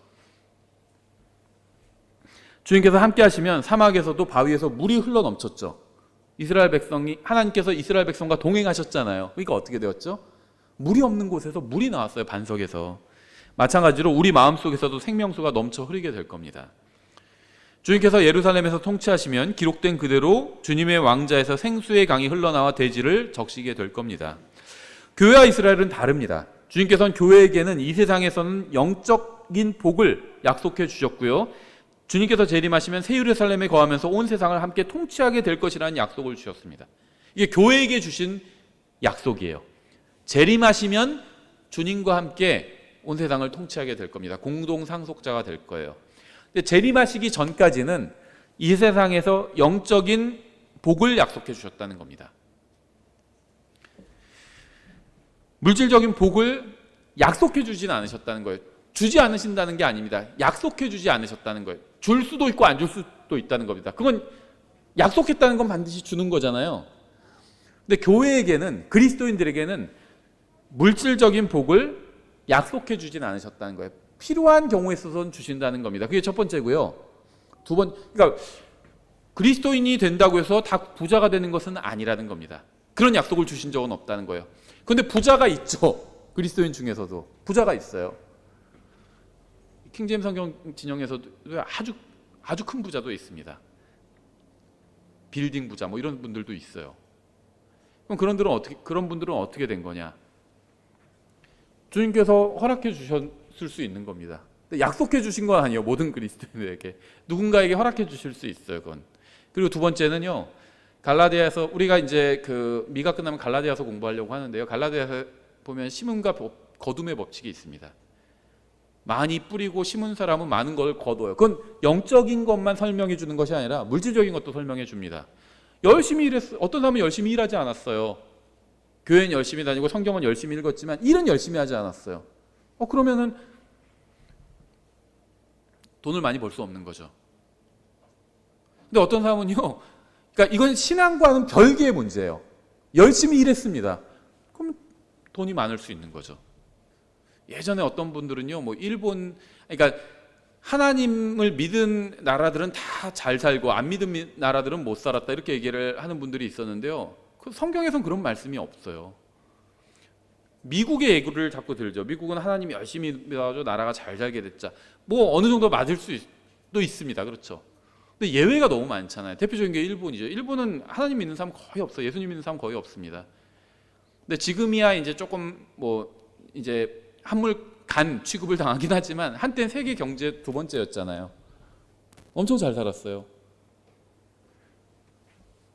주님께서 함께 하시면 사막에서도 바위에서 물이 흘러 넘쳤죠. 하나님께서 이스라엘 백성과 동행하셨잖아요. 그러니까 어떻게 되었죠? 물이 없는 곳에서 물이 나왔어요. 반석에서. 마찬가지로 우리 마음속에서도 생명수가 넘쳐 흐르게 될 겁니다. 주님께서 예루살렘에서 통치하시면 기록된 그대로 주님의 왕자에서 생수의 강이 흘러나와 대지를 적시게 될 겁니다. 교회와 이스라엘은 다릅니다. 주님께서는 교회에게는 이 세상에서는 영적인 복을 약속해 주셨고요, 주님께서 재림하시면 새 예루살렘에 거하면서 온 세상을 함께 통치하게 될 것이라는 약속을 주셨습니다. 이게 교회에게 주신 약속이에요. 재림하시면 주님과 함께 온 세상을 통치하게 될 겁니다. 공동 상속자가 될 거예요. 근데 재림하시기 전까지는 이 세상에서 영적인 복을 약속해 주셨다는 겁니다. 물질적인 복을 약속해 주진 않으셨다는 거예요. 주지 않으신다는 게 아닙니다. 약속해 주지 않으셨다는 거예요. 줄 수도 있고 안 줄 수도 있다는 겁니다. 그건 약속했다는 건 반드시 주는 거잖아요. 근데 교회에게는, 그리스도인들에게는 물질적인 복을 약속해 주진 않으셨다는 거예요. 필요한 경우에 있어서는 주신다는 겁니다. 그게 첫 번째고요. 그러니까 그리스도인이 된다고 해서 다 부자가 되는 것은 아니라는 겁니다. 그런 약속을 주신 적은 없다는 거예요. 그런데 부자가 있죠. 그리스도인 중에서도 부자가 있어요. 킹제임스 성경 진영에서도 아주 큰 부자도 있습니다. 빌딩 부자 뭐 이런 분들도 있어요. 그럼 그런 분들은 어떻게 된 거냐? 주님께서 허락해 주셨을 수 있는 겁니다. 약속해 주신 건 아니에요. 모든 그리스도인들에게 누군가에게 허락해 주실 수 있어요. 그건. 그리고 두 번째는요. 갈라디아서 우리가 이제 그 미가 끝나면 갈라디아서 공부하려고 하는데요. 갈라디아서 보면 심음과 거둠의 법칙이 있습니다. 많이 뿌리고 심은 사람은 많은 걸 거둬요. 그건 영적인 것만 설명해 주는 것이 아니라 물질적인 것도 설명해 줍니다. 열심히 일했어요. 어떤 사람은 열심히 일하지 않았어요. 교회는 열심히 다니고 성경은 열심히 읽었지만 일은 열심히 하지 않았어요. 그러면은 돈을 많이 벌 수 없는 거죠. 근데 어떤 사람은요, 그러니까 이건 신앙과는 별개의 문제예요. 열심히 일했습니다. 그럼 돈이 많을 수 있는 거죠. 예전에 어떤 분들은요, 뭐 그러니까 하나님을 믿은 나라들은 다 잘 살고 안 믿은 나라들은 못 살았다 이렇게 얘기를 하는 분들이 있었는데요. 그 성경에선 그런 말씀이 없어요. 미국의 예를 자꾸 들죠. 미국은 하나님이 열심히 믿어가지고 나라가 잘 살게 됐자. 뭐 어느 정도 맞을 수도 있습니다. 그렇죠. 근데 예외가 너무 많잖아요. 대표적인 게 일본이죠. 일본은 하나님 믿는 사람 거의 없어요. 예수님 믿는 사람 거의 없습니다. 근데 지금이야 이제 조금 뭐 이제 한물 간 취급을 당하긴 하지만 한때는 세계 경제 두 번째였잖아요. 엄청 잘 살았어요.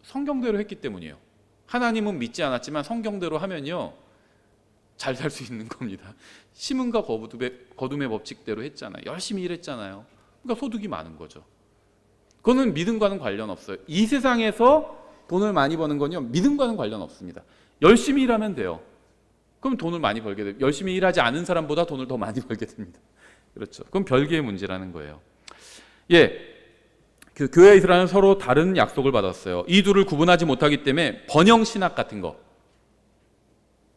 성경대로 했기 때문이에요. 하나님은 믿지 않았지만 성경대로 하면요 잘 살 수 있는 겁니다. 심음과 거둠의 법칙대로 했잖아요. 열심히 일했잖아요. 그러니까 소득이 많은 거죠. 그거는 믿음과는 관련 없어요. 이 세상에서 돈을 많이 버는 건요 믿음과는 관련 없습니다. 열심히 일하면 돼요. 그럼 돈을 많이 벌게 돼요. 열심히 일하지 않은 사람보다 돈을 더 많이 벌게 됩니다. 그렇죠. 그건 별개의 문제라는 거예요. 그 교회 이스라엘은 서로 다른 약속을 받았어요. 이 둘을 구분하지 못하기 때문에 번영신학 같은 거.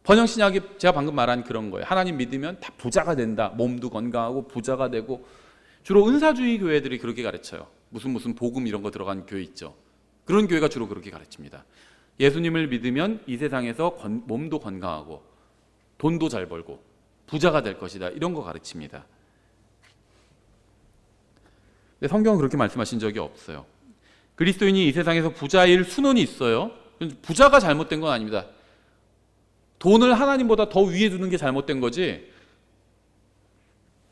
번영신학이 제가 방금 말한 그런 거예요. 하나님 믿으면 다 부자가 된다. 몸도 건강하고 부자가 되고. 주로 은사주의 교회들이 그렇게 가르쳐요. 무슨 복음 이런 거 들어간 교회 있죠. 그런 교회가 주로 그렇게 가르칩니다. 예수님을 믿으면 이 세상에서 몸도 건강하고 돈도 잘 벌고 부자가 될 것이다. 이런 거 가르칩니다. 근데 성경은 그렇게 말씀하신 적이 없어요. 그리스도인이 이 세상에서 부자일 수는 있어요. 부자가 잘못된 건 아닙니다. 돈을 하나님보다 더 위에 두는 게 잘못된 거지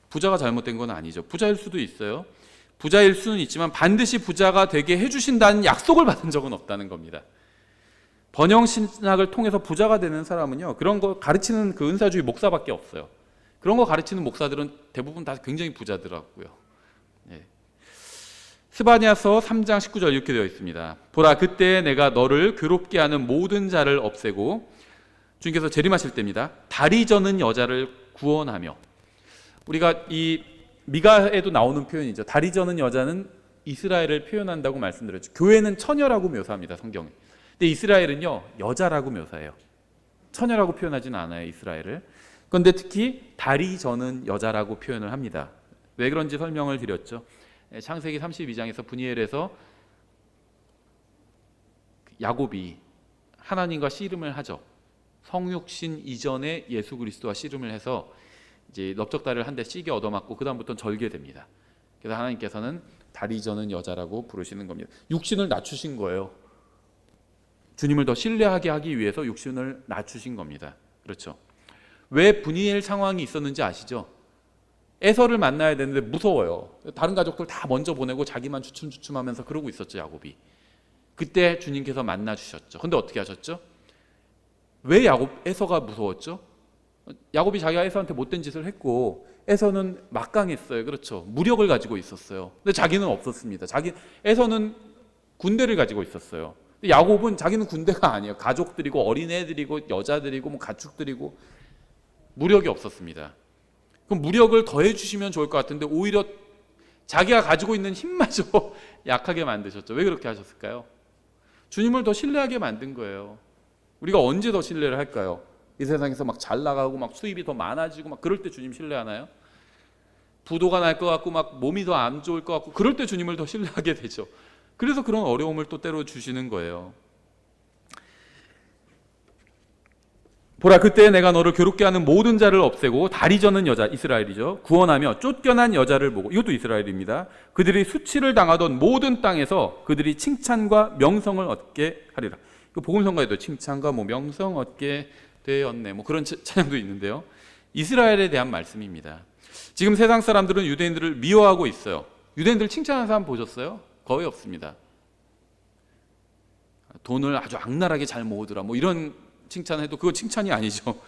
부자가 잘못된 건 아니죠. 부자일 수도 있어요. 부자일 수는 있지만 반드시 부자가 되게 해주신다는 약속을 받은 적은 없다는 겁니다. 번영신학을 통해서 부자가 되는 사람은요 그런 거 가르치는 그 은사주의 목사밖에 없어요. 그런 거 가르치는 목사들은 대부분 다 굉장히 부자더라고요. 스바냐서 3장 19절 이렇게 되어 있습니다. 보라 그때 내가 너를 괴롭게 하는 모든 자를 없애고 주님께서 재림하실 때입니다. 다리 저는 여자를 구원하며. 우리가 이 미가에도 나오는 표현이죠. 다리 저는 여자는 이스라엘을 표현한다고 말씀드렸죠. 교회는 처녀라고 묘사합니다. 성경에. 근데 이스라엘은요 여자라고 묘사해요. 처녀라고 표현하지는 않아요. 이스라엘을. 그런데 특히 다리 저는 여자라고 표현을 합니다. 왜 그런지 설명을 드렸죠. 창세기 32장에서 브니엘에서 야곱이 하나님과 씨름을 하죠. 성육신 이전에 예수 그리스도와 씨름을 해서 이제 넓적다리를 한 대 시게 얻어맞고 그 다음부터는 절게 됩니다. 그래서 하나님께서는 다리 저는 여자라고 부르시는 겁니다. 육신을 낮추신 거예요. 주님을 더 신뢰하게 하기 위해서 육신을 낮추신 겁니다. 그렇죠. 왜 브니엘 상황이 있었는지 아시죠? 에서를 만나야 되는데 무서워요. 다른 가족들 다 먼저 보내고 자기만 주춤주춤하면서 그러고 있었죠, 야곱이. 그때 주님께서 만나 주셨죠. 근데 어떻게 하셨죠? 왜 에서가 무서웠죠? 야곱이 자기가 에서한테 못된 짓을 했고, 에서는 막강했어요. 그렇죠. 무력을 가지고 있었어요. 근데 자기는 없었습니다. 에서는 군대를 가지고 있었어요. 근데 야곱은 자기는 군대가 아니에요. 가족들이고 어린애들이고 여자들이고 뭐 가축들이고 무력이 없었습니다. 그럼 무력을 더해 주시면 좋을 것 같은데 오히려 자기가 가지고 있는 힘마저 약하게 만드셨죠. 왜 그렇게 하셨을까요? 주님을 더 신뢰하게 만든 거예요. 우리가 언제 더 신뢰를 할까요? 이 세상에서 막 잘 나가고 막 수입이 더 많아지고 막 그럴 때 주님 신뢰하나요? 부도가 날 것 같고 막 몸이 더 안 좋을 것 같고 그럴 때 주님을 더 신뢰하게 되죠. 그래서 그런 어려움을 또 때로 주시는 거예요. 보라, 그때 내가 너를 괴롭게 하는 모든 자를 없애고 다리 저는 여자, 이스라엘이죠, 구원하며 쫓겨난 여자를 보고, 이것도 이스라엘입니다. 그들이 수치를 당하던 모든 땅에서 그들이 칭찬과 명성을 얻게 하리라. 복음성가에도 칭찬과 뭐 명성 얻게 되었네, 뭐 그런 찬양도 있는데요. 이스라엘에 대한 말씀입니다. 지금 세상 사람들은 유대인들을 미워하고 있어요. 유대인들 칭찬하는 사람 보셨어요? 거의 없습니다. 돈을 아주 악랄하게 잘 모으더라, 뭐 이런 칭찬해도 그거 칭찬이 아니죠.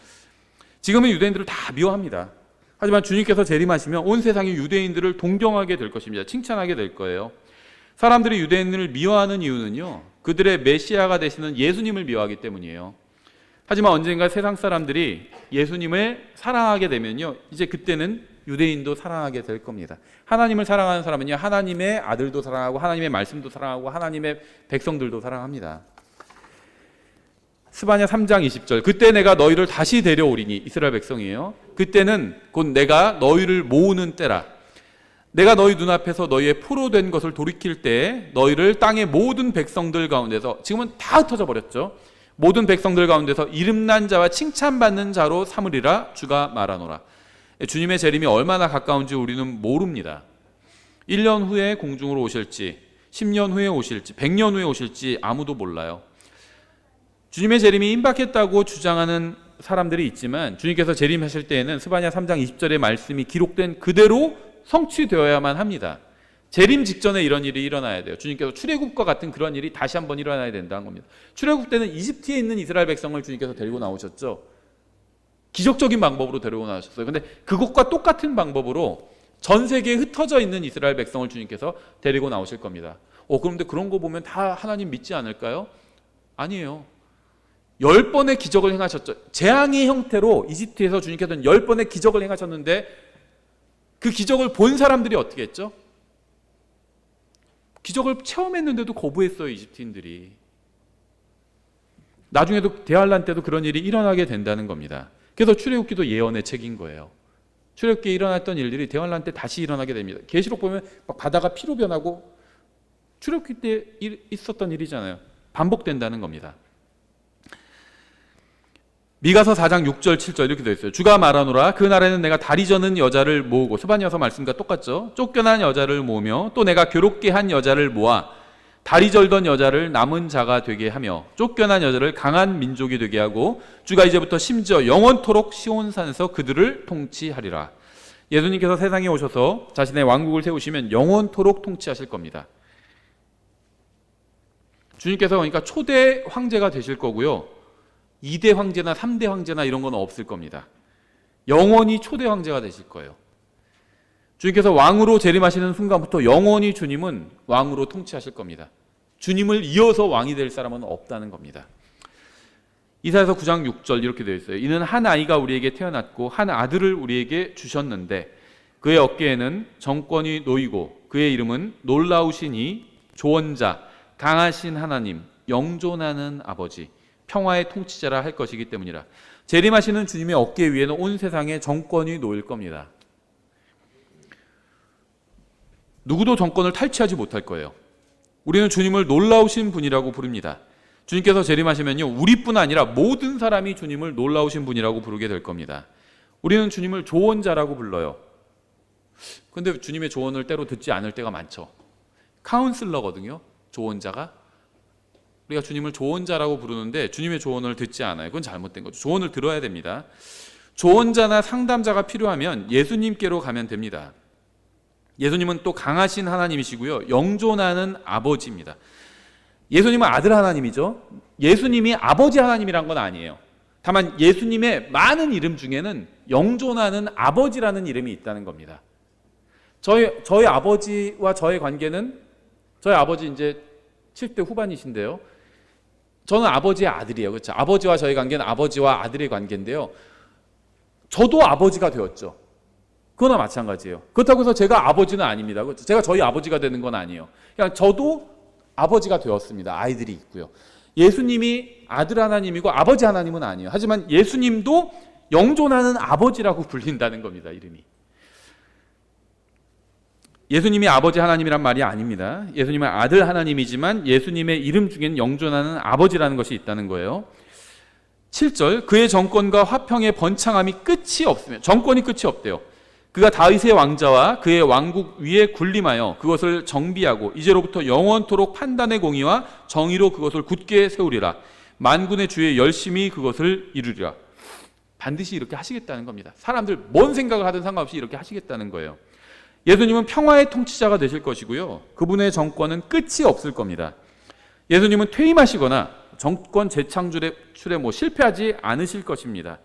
지금은 유대인들을 다 미워합니다. 하지만 주님께서 재림하시면 온 세상이 유대인들을 동경하게 될 것입니다. 칭찬하게 될 거예요. 사람들이 유대인을 미워하는 이유는요, 그들의 메시아가 되시는 예수님을 미워하기 때문이에요. 하지만 언젠가 세상 사람들이 예수님을 사랑하게 되면요, 이제 그때는 유대인도 사랑하게 될 겁니다. 하나님을 사랑하는 사람은요, 하나님의 아들도 사랑하고 하나님의 말씀도 사랑하고 하나님의 백성들도 사랑합니다. 스바냐 3장 20절, 그때 내가 너희를 다시 데려오리니, 이스라엘 백성이에요. 그때는 곧 내가 너희를 모으는 때라. 내가 너희 눈앞에서 너희의 포로된 것을 돌이킬 때에 너희를 땅의 모든 백성들 가운데서, 지금은 다 흩어져 버렸죠, 모든 백성들 가운데서 이름난 자와 칭찬받는 자로 삼으리라 주가 말하노라. 주님의 재림이 얼마나 가까운지 우리는 모릅니다. 1년 후에 공중으로 오실지, 10년 후에 오실지, 100년 후에 오실지 아무도 몰라요. 주님의 재림이 임박했다고 주장하는 사람들이 있지만 주님께서 재림하실 때에는 스바냐 3장 20절의 말씀이 기록된 그대로 성취되어야만 합니다. 재림 직전에 이런 일이 일어나야 돼요. 주님께서 출애굽과 같은 그런 일이 다시 한번 일어나야 된다는 겁니다. 출애굽 때는 이집트에 있는 이스라엘 백성을 주님께서 데리고 나오셨죠. 기적적인 방법으로 데리고 나오셨어요. 근데 그것과 똑같은 방법으로 전 세계에 흩어져 있는 이스라엘 백성을 주님께서 데리고 나오실 겁니다. 그런데 그런 거 보면 다 하나님 믿지 않을까요? 아니에요. 10번의 기적을 행하셨죠. 재앙의 형태로 이집트에서 주님께서는 10번의 기적을 행하셨는데 그 기적을 본 사람들이 어떻게 했죠? 기적을 체험했는데도 거부했어요, 이집트인들이. 나중에도 대환란 때도 그런 일이 일어나게 된다는 겁니다. 그래서 출애굽기도 예언의 책인 거예요. 출애굽기에 일어났던 일들이 대환란 때 다시 일어나게 됩니다. 계시록 보면 막 바다가 피로 변하고 출애굽기 때 있었던 일이잖아요. 반복된다는 겁니다. 미가서 4장 6절 7절 이렇게 되어 있어요. 주가 말하노라, 그 날에는 내가 다리 저는 여자를 모으고, 스바냐서 말씀과 똑같죠. 쫓겨난 여자를 모으며 또 내가 괴롭게 한 여자를 모아 다리 절던 여자를 남은 자가 되게 하며 쫓겨난 여자를 강한 민족이 되게 하고 주가 이제부터 심지어 영원토록 시온산에서 그들을 통치하리라. 예수님께서 세상에 오셔서 자신의 왕국을 세우시면 영원토록 통치하실 겁니다. 주님께서 그러니까 초대 황제가 되실 거고요, 2대 황제나 3대 황제나 이런 건 없을 겁니다. 영원히 초대 황제가 되실 거예요. 주님께서 왕으로 재림하시는 순간부터 영원히 주님은 왕으로 통치하실 겁니다. 주님을 이어서 왕이 될 사람은 없다는 겁니다. 이사야서 9장 6절 이렇게 되어 있어요. 이는 한 아이가 우리에게 태어났고 한 아들을 우리에게 주셨는데 그의 어깨에는 정권이 놓이고 그의 이름은 놀라우시니 조언자, 강하신 하나님, 영존하는 아버지, 평화의 통치자라 할 것이기 때문이라. 재림하시는 주님의 어깨 위에는 온 세상의 정권이 놓일 겁니다. 누구도 정권을 탈취하지 못할 거예요. 우리는 주님을 놀라우신 분이라고 부릅니다. 주님께서 재림하시면요, 우리뿐 아니라 모든 사람이 주님을 놀라우신 분이라고 부르게 될 겁니다. 우리는 주님을 조언자라고 불러요. 그런데 주님의 조언을 때로 듣지 않을 때가 많죠. 카운슬러거든요, 조언자가. 우리가 주님을 조언자라고 부르는데 주님의 조언을 듣지 않아요. 그건 잘못된 거죠. 조언을 들어야 됩니다. 조언자나 상담자가 필요하면 예수님께로 가면 됩니다. 예수님은 또 강하신 하나님이시고요, 영존하는 아버지입니다. 예수님은 아들 하나님이죠. 예수님이 아버지 하나님이란 건 아니에요. 다만 예수님의 많은 이름 중에는 영존하는 아버지라는 이름이 있다는 겁니다. 저희 아버지와 저의 관계는, 저희 아버지 이제 70대 후반이신데요, 저는 아버지의 아들이에요. 그렇죠? 아버지와 저의 관계는 아버지와 아들의 관계인데요, 저도 아버지가 되었죠. 그거나 마찬가지예요. 그렇다고 해서 제가 아버지는 아닙니다. 그렇죠? 제가 저희 아버지가 되는 건 아니에요. 그냥 저도 아버지가 되었습니다. 아이들이 있고요. 예수님이 아들 하나님이고 아버지 하나님은 아니에요. 하지만 예수님도 영존하는 아버지라고 불린다는 겁니다. 이름이. 예수님이 아버지 하나님이란 말이 아닙니다. 예수님은 아들 하나님이지만 예수님의 이름 중에는 영존하는 아버지라는 것이 있다는 거예요. 7절, 그의 정권과 화평의 번창함이 끝이 없으며, 정권이 끝이 없대요. 그가 다윗의 왕자와 그의 왕국 위에 군림하여 그것을 정비하고 이제로부터 영원토록 판단의 공의와 정의로 그것을 굳게 세우리라. 만군의 주의 열심히 그것을 이루리라. 반드시 이렇게 하시겠다는 겁니다. 사람들 뭔 생각을 하든 상관없이 이렇게 하시겠다는 거예요. 예수님은 평화의 통치자가 되실 것이고요, 그분의 정권은 끝이 없을 겁니다. 예수님은 퇴임하시거나 정권 재창출에 실패하지 않으실 것입니다.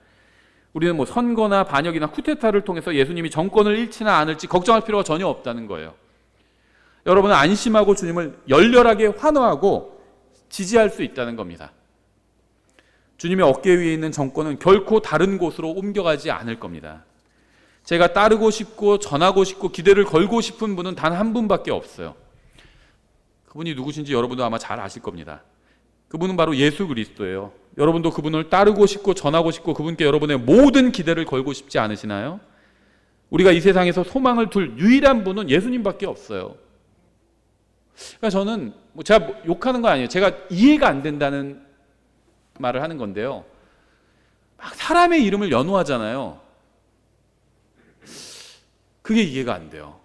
우리는 선거나 반역이나 쿠데타를 통해서 예수님이 정권을 잃지나 않을지 걱정할 필요가 전혀 없다는 거예요. 여러분은 안심하고 주님을 열렬하게 환호하고 지지할 수 있다는 겁니다. 주님의 어깨 위에 있는 정권은 결코 다른 곳으로 옮겨가지 않을 겁니다. 제가 따르고 싶고 전하고 싶고 기대를 걸고 싶은 분은 단 한 분밖에 없어요. 그분이 누구신지 여러분도 아마 잘 아실 겁니다. 그분은 바로 예수 그리스도예요. 여러분도 그분을 따르고 싶고 전하고 싶고 그분께 여러분의 모든 기대를 걸고 싶지 않으시나요? 우리가 이 세상에서 소망을 둘 유일한 분은 예수님밖에 없어요. 그러니까 저는 제가 욕하는 거 아니에요. 제가 이해가 안 된다는 말을 하는 건데요, 막 사람의 이름을 연호하잖아요. 그게 이해가 안 돼요.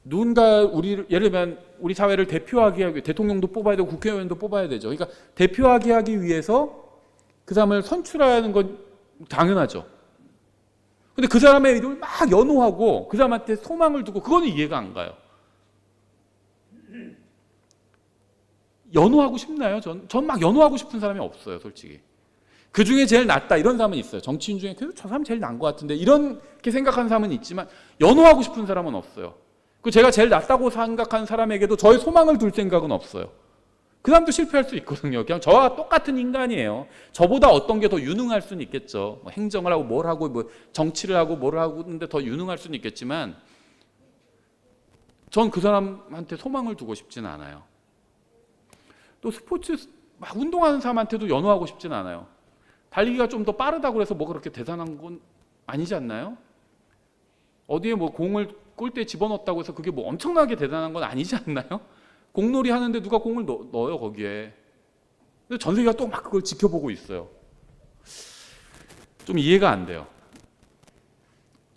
누군가 예를 들면 우리 사회를 대표하게 하기 위해 대통령도 뽑아야 되고 국회의원도 뽑아야 되죠. 그러니까 대표하게 하기 위해서 그 사람을 선출하는 건 당연하죠. 근데 그 사람의 이름을 막 연호하고 그 사람한테 소망을 두고, 그거는 이해가 안 가요. 연호하고 싶나요? 전 막 연호하고 싶은 사람이 없어요, 솔직히. 그 중에 제일 낫다 이런 사람은 있어요. 정치인 중에 그래도 저 사람 제일 나은 것 같은데 이렇게 생각하는 사람은 있지만 연호하고 싶은 사람은 없어요. 그 제가 제일 낫다고 생각하는 사람에게도 저의 소망을 둘 생각은 없어요. 그 사람도 실패할 수 있거든요. 그냥 저와 똑같은 인간이에요. 저보다 어떤 게 더 유능할 수는 있겠죠. 행정을 하고 뭘 하고 정치를 하고 뭘 하고 하는데 더 유능할 수는 있겠지만 전 그 사람한테 소망을 두고 싶지는 않아요. 또 스포츠 막 운동하는 사람한테도 연호하고 싶지는 않아요. 달리기가 좀 더 빠르다고 해서 뭐 그렇게 대단한 건 아니지 않나요? 어디에 공을 골대에 집어넣었다고 해서 그게 엄청나게 대단한 건 아니지 않나요? 공놀이 하는데 누가 공을 넣어요 거기에. 근데 전 세계가 또 막 그걸 지켜보고 있어요. 좀 이해가 안 돼요.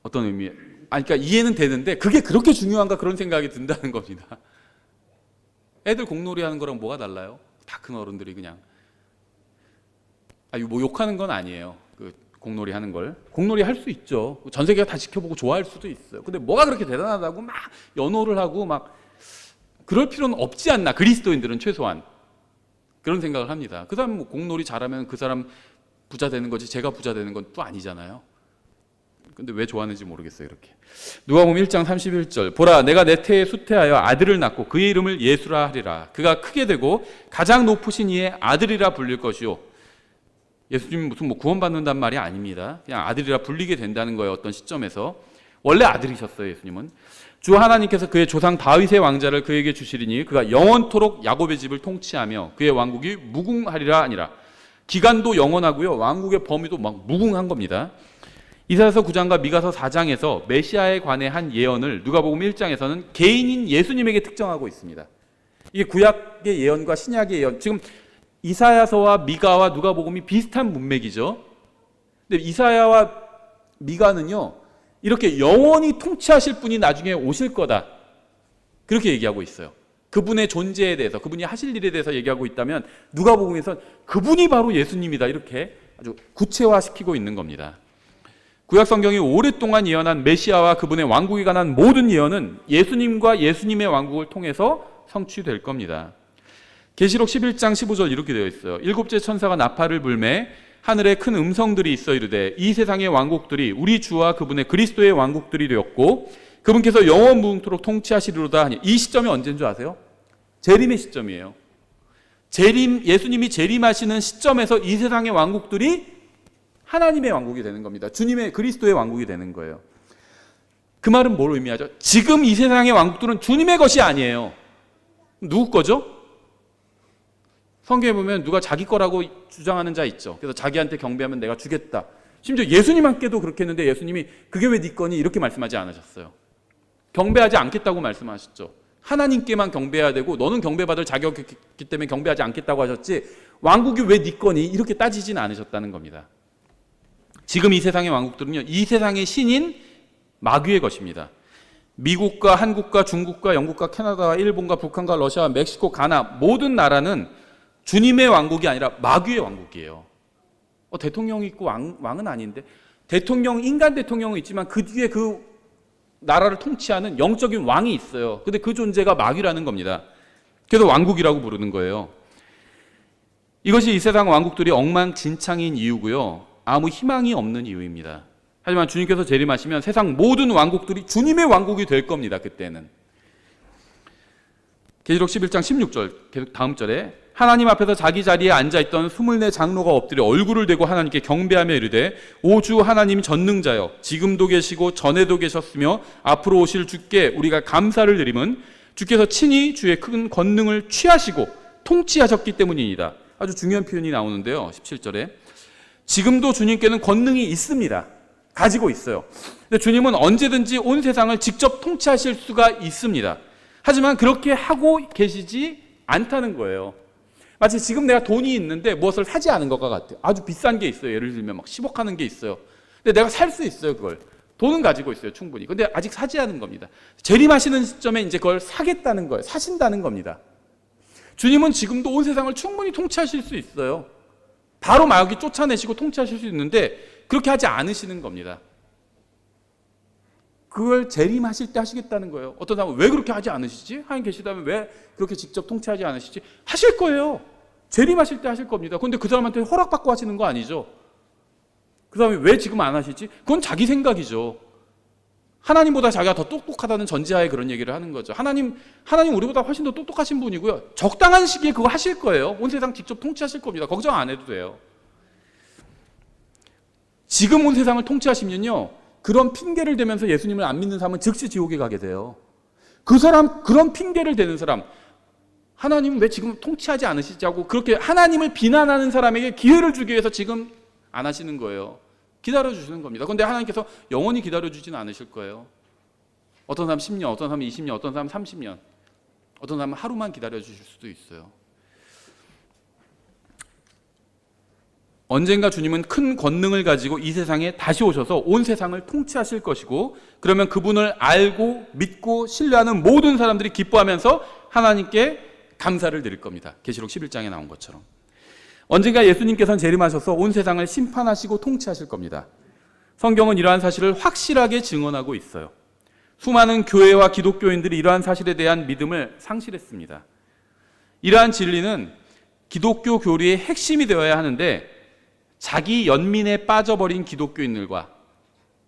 어떤 의미에? 그러니까 이해는 되는데 그게 그렇게 중요한가 그런 생각이 든다는 겁니다. 애들 공놀이 하는 거랑 뭐가 달라요? 다 큰 어른들이 그냥. 욕하는 건 아니에요. 공놀이 하는 걸. 공놀이 할 수 있죠. 전 세계가 다 지켜보고 좋아할 수도 있어요. 근데 뭐가 그렇게 대단하다고 막 연호를 하고 막 그럴 필요는 없지 않나. 그리스도인들은 최소한 그런 생각을 합니다. 그 사람 공놀이 잘하면 그 사람 부자 되는 거지 제가 부자 되는 건 또 아니잖아요. 근데 왜 좋아하는지 모르겠어요. 이렇게. 누가복음 1장 31절, 보라 내가 내 태에 수태하여 아들을 낳고 그의 이름을 예수라 하리라. 그가 크게 되고 가장 높으신 이의 아들이라 불릴 것이요. 예수님은 무슨 구원받는단 말이 아닙니다. 그냥 아들이라 불리게 된다는 거예요. 어떤 시점에서. 원래 아들이셨어요. 예수님은. 주 하나님께서 그의 조상 다윗의 왕자를 그에게 주시리니 그가 영원토록 야곱의 집을 통치하며 그의 왕국이 무궁하리라 아니라. 기간도 영원하고요, 왕국의 범위도 막 무궁한 겁니다. 이사야서 9장과 미가서 4장에서 메시아에 관해 한 예언을 누가복음 1장에서는 개인인 예수님에게 특정하고 있습니다. 이게 구약의 예언과 신약의 예언, 지금 이사야서와 미가와 누가복음이 비슷한 문맥이죠. 근데 이사야와 미가는요, 이렇게 영원히 통치하실 분이 나중에 오실 거다, 그렇게 얘기하고 있어요. 그분의 존재에 대해서, 그분이 하실 일에 대해서 얘기하고 있다면 누가복음에서는 그분이 바로 예수님이다, 이렇게 아주 구체화시키고 있는 겁니다. 구약 성경이 오랫동안 예언한 메시아와 그분의 왕국에 관한 모든 예언은 예수님과 예수님의 왕국을 통해서 성취될 겁니다. 계시록 11장 15절 이렇게 되어 있어요. 일곱째 천사가 나팔을 불매 하늘에 큰 음성들이 있어 이르되 이 세상의 왕국들이 우리 주와 그분의 그리스도의 왕국들이 되었고 그분께서 영원 무궁토록 통치하시리로다 하니, 이 시점이 언제인 줄 아세요? 재림의 시점이에요. 예수님이 재림하시는 시점에서 이 세상의 왕국들이 하나님의 왕국이 되는 겁니다. 주님의 그리스도의 왕국이 되는 거예요. 그 말은 뭘 의미하죠? 지금 이 세상의 왕국들은 주님의 것이 아니에요. 누구 거죠? 성경에 보면 누가 자기 거라고 주장하는 자 있죠. 그래서 자기한테 경배하면 내가 주겠다. 심지어 예수님한테도 그렇게 했는데 예수님이 그게 왜 네 거니? 이렇게 말씀하지 않으셨어요. 경배하지 않겠다고 말씀하셨죠. 하나님께만 경배해야 되고 너는 경배받을 자격이 있기 때문에 경배하지 않겠다고 하셨지, 왕국이 왜 네 거니? 이렇게 따지지는 않으셨다는 겁니다. 지금 이 세상의 왕국들은요, 이 세상의 신인 마귀의 것입니다. 미국과 한국과 중국과 영국과 캐나다와 일본과 북한과 러시아와 멕시코, 가나 모든 나라는 주님의 왕국이 아니라 마귀의 왕국이에요. 대통령이 있고 왕은 아닌데, 인간 대통령은 있지만 그 뒤에 그 나라를 통치하는 영적인 왕이 있어요. 근데 그 존재가 마귀라는 겁니다. 그래서 왕국이라고 부르는 거예요. 이것이 이 세상 왕국들이 엉망진창인 이유고요, 아무 희망이 없는 이유입니다. 하지만 주님께서 재림하시면 세상 모든 왕국들이 주님의 왕국이 될 겁니다. 그때는. 계시록 11장 16절 계속 다음 절에 하나님 앞에서 자기 자리에 앉아있던 24 장로가 엎드려 얼굴을 대고 하나님께 경배하며 이르되 오 주 하나님 전능자여, 지금도 계시고 전에도 계셨으며 앞으로 오실 주께 우리가 감사를 드림은 주께서 친히 주의 큰 권능을 취하시고 통치하셨기 때문이니이다. 아주 중요한 표현이 나오는데요, 17절에 지금도 주님께는 권능이 있습니다. 가지고 있어요. 근데 주님은 언제든지 온 세상을 직접 통치하실 수가 있습니다. 하지만 그렇게 하고 계시지 않다는 거예요. 마치 지금 내가 돈이 있는데 무엇을 사지 않은 것과 같아요. 아주 비싼 게 있어요. 예를 들면 막 10억 하는 게 있어요. 근데 내가 살 수 있어요, 그걸. 돈은 가지고 있어요, 충분히. 근데 아직 사지 않은 겁니다. 재림하시는 시점에 이제 그걸 사겠다는 거예요. 사신다는 겁니다. 주님은 지금도 온 세상을 충분히 통치하실 수 있어요. 바로 마귀 쫓아내시고 통치하실 수 있는데 그렇게 하지 않으시는 겁니다. 그걸 재림하실 때 하시겠다는 거예요. 어떤 사람은 왜 그렇게 하지 않으시지? 하나님 계시다면 왜 그렇게 직접 통치하지 않으시지? 하실 거예요. 재림하실 때 하실 겁니다. 그런데 그 사람한테 허락받고 하시는 거 아니죠? 그 사람이 왜 지금 안 하시지? 그건 자기 생각이죠. 하나님보다 자기가 더 똑똑하다는 전제하에 그런 얘기를 하는 거죠. 하나님 우리보다 훨씬 더 똑똑하신 분이고요, 적당한 시기에 그거 하실 거예요. 온 세상 직접 통치하실 겁니다. 걱정 안 해도 돼요. 지금 온 세상을 통치하시면요, 그런 핑계를 대면서 예수님을 안 믿는 사람은 즉시 지옥에 가게 돼요. 그런 핑계를 대는 사람, 하나님 왜 지금 통치하지 않으시지 하고 그렇게 하나님을 비난하는 사람에게 기회를 주기 위해서 지금 안 하시는 거예요. 기다려주시는 겁니다. 그런데 하나님께서 영원히 기다려주지는 않으실 거예요. 어떤 사람 10년, 어떤 사람 20년, 어떤 사람 30년, 어떤 사람은 하루만 기다려주실 수도 있어요. 언젠가 주님은 큰 권능을 가지고 이 세상에 다시 오셔서 온 세상을 통치하실 것이고, 그러면 그분을 알고 믿고 신뢰하는 모든 사람들이 기뻐하면서 하나님께 감사를 드릴 겁니다. 계시록 11장에 나온 것처럼. 언젠가 예수님께서는 재림하셔서 온 세상을 심판하시고 통치하실 겁니다. 성경은 이러한 사실을 확실하게 증언하고 있어요. 수많은 교회와 기독교인들이 이러한 사실에 대한 믿음을 상실했습니다. 이러한 진리는 기독교 교리의 핵심이 되어야 하는데, 자기 연민에 빠져버린 기독교인들과,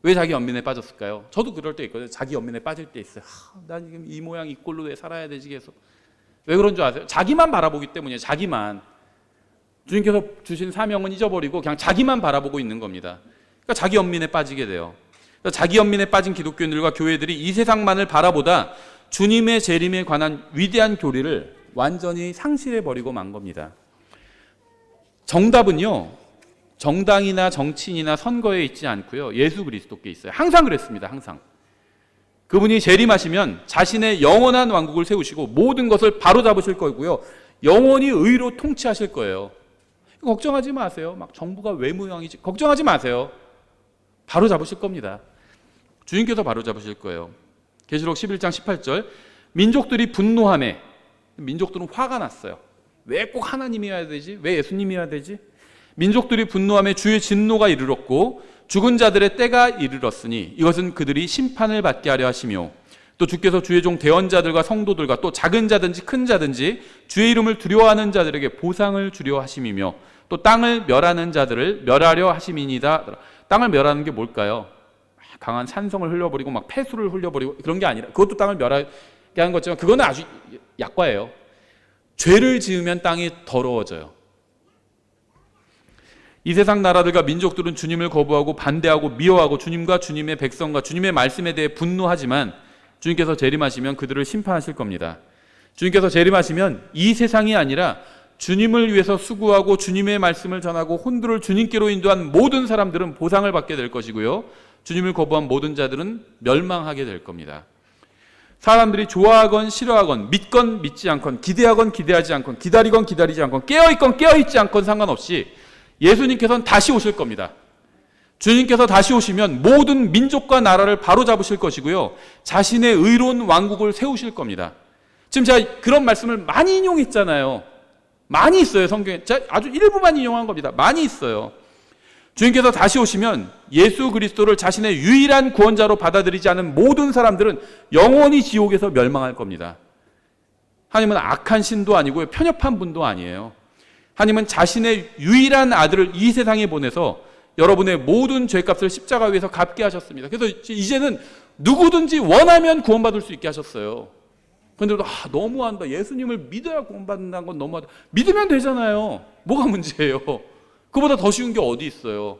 왜 자기 연민에 빠졌을까요? 저도 그럴 때 있거든요. 자기 연민에 빠질 때 있어요. 난 지금 이 모양 이 꼴로 왜 살아야 되지 계속. 왜 그런 줄 아세요? 자기만 바라보기 때문이에요. 자기만. 주님께서 주신 사명은 잊어버리고 그냥 자기만 바라보고 있는 겁니다. 그러니까 자기 연민에 빠지게 돼요. 그러니까 자기 연민에 빠진 기독교인들과 교회들이 이 세상만을 바라보다 주님의 재림에 관한 위대한 교리를 완전히 상실해버리고 만 겁니다. 정답은요, 정당이나 정치인이나 선거에 있지 않고요, 예수 그리스도께 있어요. 항상 그랬습니다. 항상. 그분이 재림하시면 자신의 영원한 왕국을 세우시고 모든 것을 바로잡으실 거고요, 영원히 의로 통치하실 거예요. 걱정하지 마세요. 막 정부가 왜 모양이지, 걱정하지 마세요. 바로잡으실 겁니다. 주님께서 바로잡으실 거예요. 계시록 11장 18절 민족들이 분노하매, 민족들은 화가 났어요. 왜 꼭 하나님이어야 되지? 왜 예수님이어야 되지? 민족들이 분노하며 주의 진노가 이르렀고 죽은 자들의 때가 이르렀으니 이것은 그들이 심판을 받게 하려 하시며 또 주께서 주의 종 대언자들과 성도들과 또 작은 자든지 큰 자든지 주의 이름을 두려워하는 자들에게 보상을 주려 하심이며 또 땅을 멸하는 자들을 멸하려 하심이니이다. 땅을 멸하는 게 뭘까요? 강한 산성을 흘려버리고 막 폐수를 흘려버리고 그런 게 아니라, 그것도 땅을 멸하게 하는 거지만 그거는 아주 약과예요. 죄를 지으면 땅이 더러워져요. 이 세상 나라들과 민족들은 주님을 거부하고 반대하고 미워하고 주님과 주님의 백성과 주님의 말씀에 대해 분노하지만 주님께서 재림하시면 그들을 심판하실 겁니다. 주님께서 재림하시면 이 세상이 아니라 주님을 위해서 수고하고 주님의 말씀을 전하고 혼들을 주님께로 인도한 모든 사람들은 보상을 받게 될 것이고요, 주님을 거부한 모든 자들은 멸망하게 될 겁니다. 사람들이 좋아하건 싫어하건 믿건 믿지 않건 기대하건 기대하지 않건 기다리건 기다리지 않건 깨어있건 깨어있지 않건 상관없이 예수님께서는 다시 오실 겁니다. 주님께서 다시 오시면 모든 민족과 나라를 바로잡으실 것이고요, 자신의 의로운 왕국을 세우실 겁니다. 지금 제가 그런 말씀을 많이 인용했잖아요. 많이 있어요, 성경에. 제가 아주 일부만 인용한 겁니다. 많이 있어요. 주님께서 다시 오시면 예수 그리스도를 자신의 유일한 구원자로 받아들이지 않은 모든 사람들은 영원히 지옥에서 멸망할 겁니다. 하나님은 악한 신도 아니고요, 편협한 분도 아니에요. 하나님은 자신의 유일한 아들을 이 세상에 보내서 여러분의 모든 죄값을 십자가 위에서 갚게 하셨습니다. 그래서 이제는 누구든지 원하면 구원받을 수 있게 하셨어요. 그런데 너무한다, 예수님을 믿어야 구원받는다는 건 너무하다. 믿으면 되잖아요. 뭐가 문제예요? 그보다 더 쉬운 게 어디 있어요?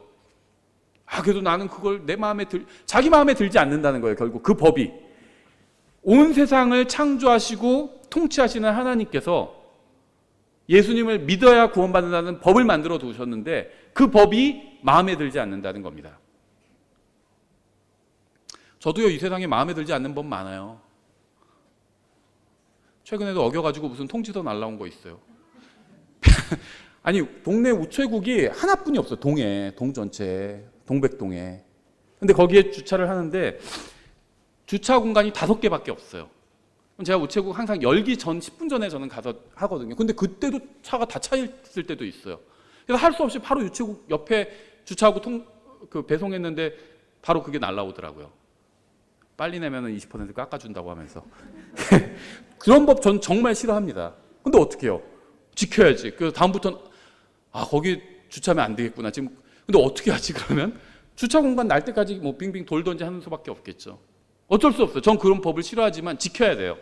그래도 나는 그걸 내 마음에 자기 마음에 들지 않는다는 거예요. 결국 그 법이, 온 세상을 창조하시고 통치하시는 하나님께서 예수님을 믿어야 구원받는다는 법을 만들어 두셨는데 그 법이 마음에 들지 않는다는 겁니다. 저도요, 이 세상에 마음에 들지 않는 법 많아요. 최근에도 어겨가지고 무슨 통지서 날라온 거 있어요. 아니, 동네 우체국이 하나뿐이 없어요. 동 전체에, 동백동에. 근데 거기에 주차를 하는데 주차 공간이 5개밖에 없어요. 제가 우체국 항상 열기 전 10분 전에 저는 가서 하거든요. 근데 그때도 차가 다 차 있을 때도 있어요. 그래서 할 수 없이 바로 우체국 옆에 주차하고 배송했는데 바로 그게 날라오더라고요. 빨리 내면은 20% 깎아준다고 하면서. 그런 법 전 정말 싫어합니다. 근데 어떻게 해요? 지켜야지. 그래서 다음부터는 거기 주차하면 안 되겠구나. 지금 근데 어떻게 하지 그러면? 주차 공간 날 때까지 뭐 빙빙 돌던지 하는 수밖에 없겠죠. 어쩔 수 없어요. 전 그런 법을 싫어하지만 지켜야 돼요.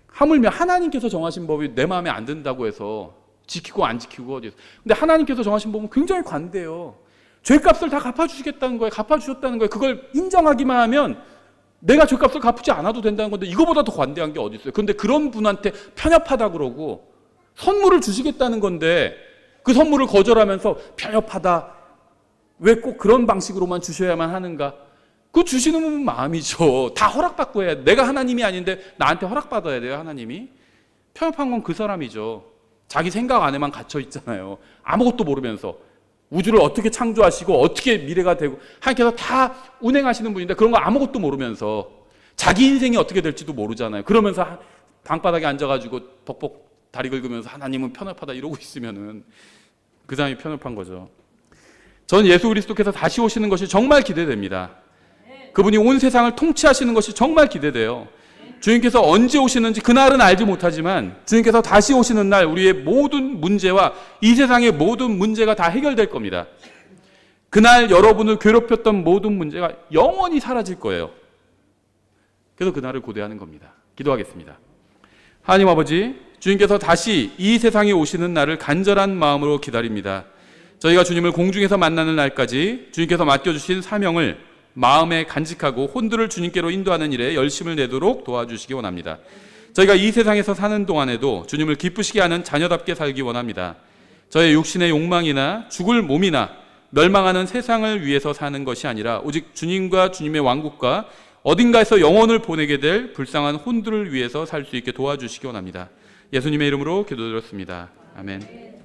하물며 하나님께서 정하신 법이 내 마음에 안 든다고 해서 지키고 안 지키고 어디서. 근데 하나님께서 정하신 법은 굉장히 관대해요. 죄값을 다 갚아주시겠다는 거예요. 갚아주셨다는 거예요. 그걸 인정하기만 하면 내가 죄값을 갚지 않아도 된다는 건데 이거보다 더 관대한 게 어디 있어요. 근데 그런 분한테 편협하다 그러고 선물을 주시겠다는 건데 그 선물을 거절하면서 편협하다, 왜 꼭 그런 방식으로만 주셔야만 하는가? 그 주시는 분 마음이죠. 다 허락받고 해야 돼. 내가 하나님이 아닌데 나한테 허락받아야 돼요, 하나님이. 편협한 건 그 사람이죠. 자기 생각 안에만 갇혀 있잖아요. 아무것도 모르면서 우주를 어떻게 창조하시고 어떻게 미래가 되고 하나님께서 다 운행하시는 분인데 그런 거 아무것도 모르면서 자기 인생이 어떻게 될지도 모르잖아요. 그러면서 방바닥에 앉아가지고 벅벅 다리 긁으면서 하나님은 편협하다 이러고 있으면은 그 사람이 편협한 거죠. 전 예수 그리스도께서 다시 오시는 것이 정말 기대됩니다. 그분이 온 세상을 통치하시는 것이 정말 기대돼요. 주님께서 언제 오시는지 그날은 알지 못하지만 주님께서 다시 오시는 날 우리의 모든 문제와 이 세상의 모든 문제가 다 해결될 겁니다. 그날 여러분을 괴롭혔던 모든 문제가 영원히 사라질 거예요. 그래서 그날을 고대하는 겁니다. 기도하겠습니다. 하나님 아버지, 주님께서 다시 이 세상에 오시는 날을 간절한 마음으로 기다립니다. 저희가 주님을 공중에서 만나는 날까지 주님께서 맡겨주신 사명을 마음에 간직하고 혼들을 주님께로 인도하는 일에 열심을 내도록 도와주시기 원합니다. 저희가 이 세상에서 사는 동안에도 주님을 기쁘시게 하는 자녀답게 살기 원합니다. 저의 육신의 욕망이나 죽을 몸이나 멸망하는 세상을 위해서 사는 것이 아니라 오직 주님과 주님의 왕국과 어딘가에서 영혼을 보내게 될 불쌍한 혼들을 위해서 살 수 있게 도와주시기 원합니다. 예수님의 이름으로 기도드렸습니다. 아멘.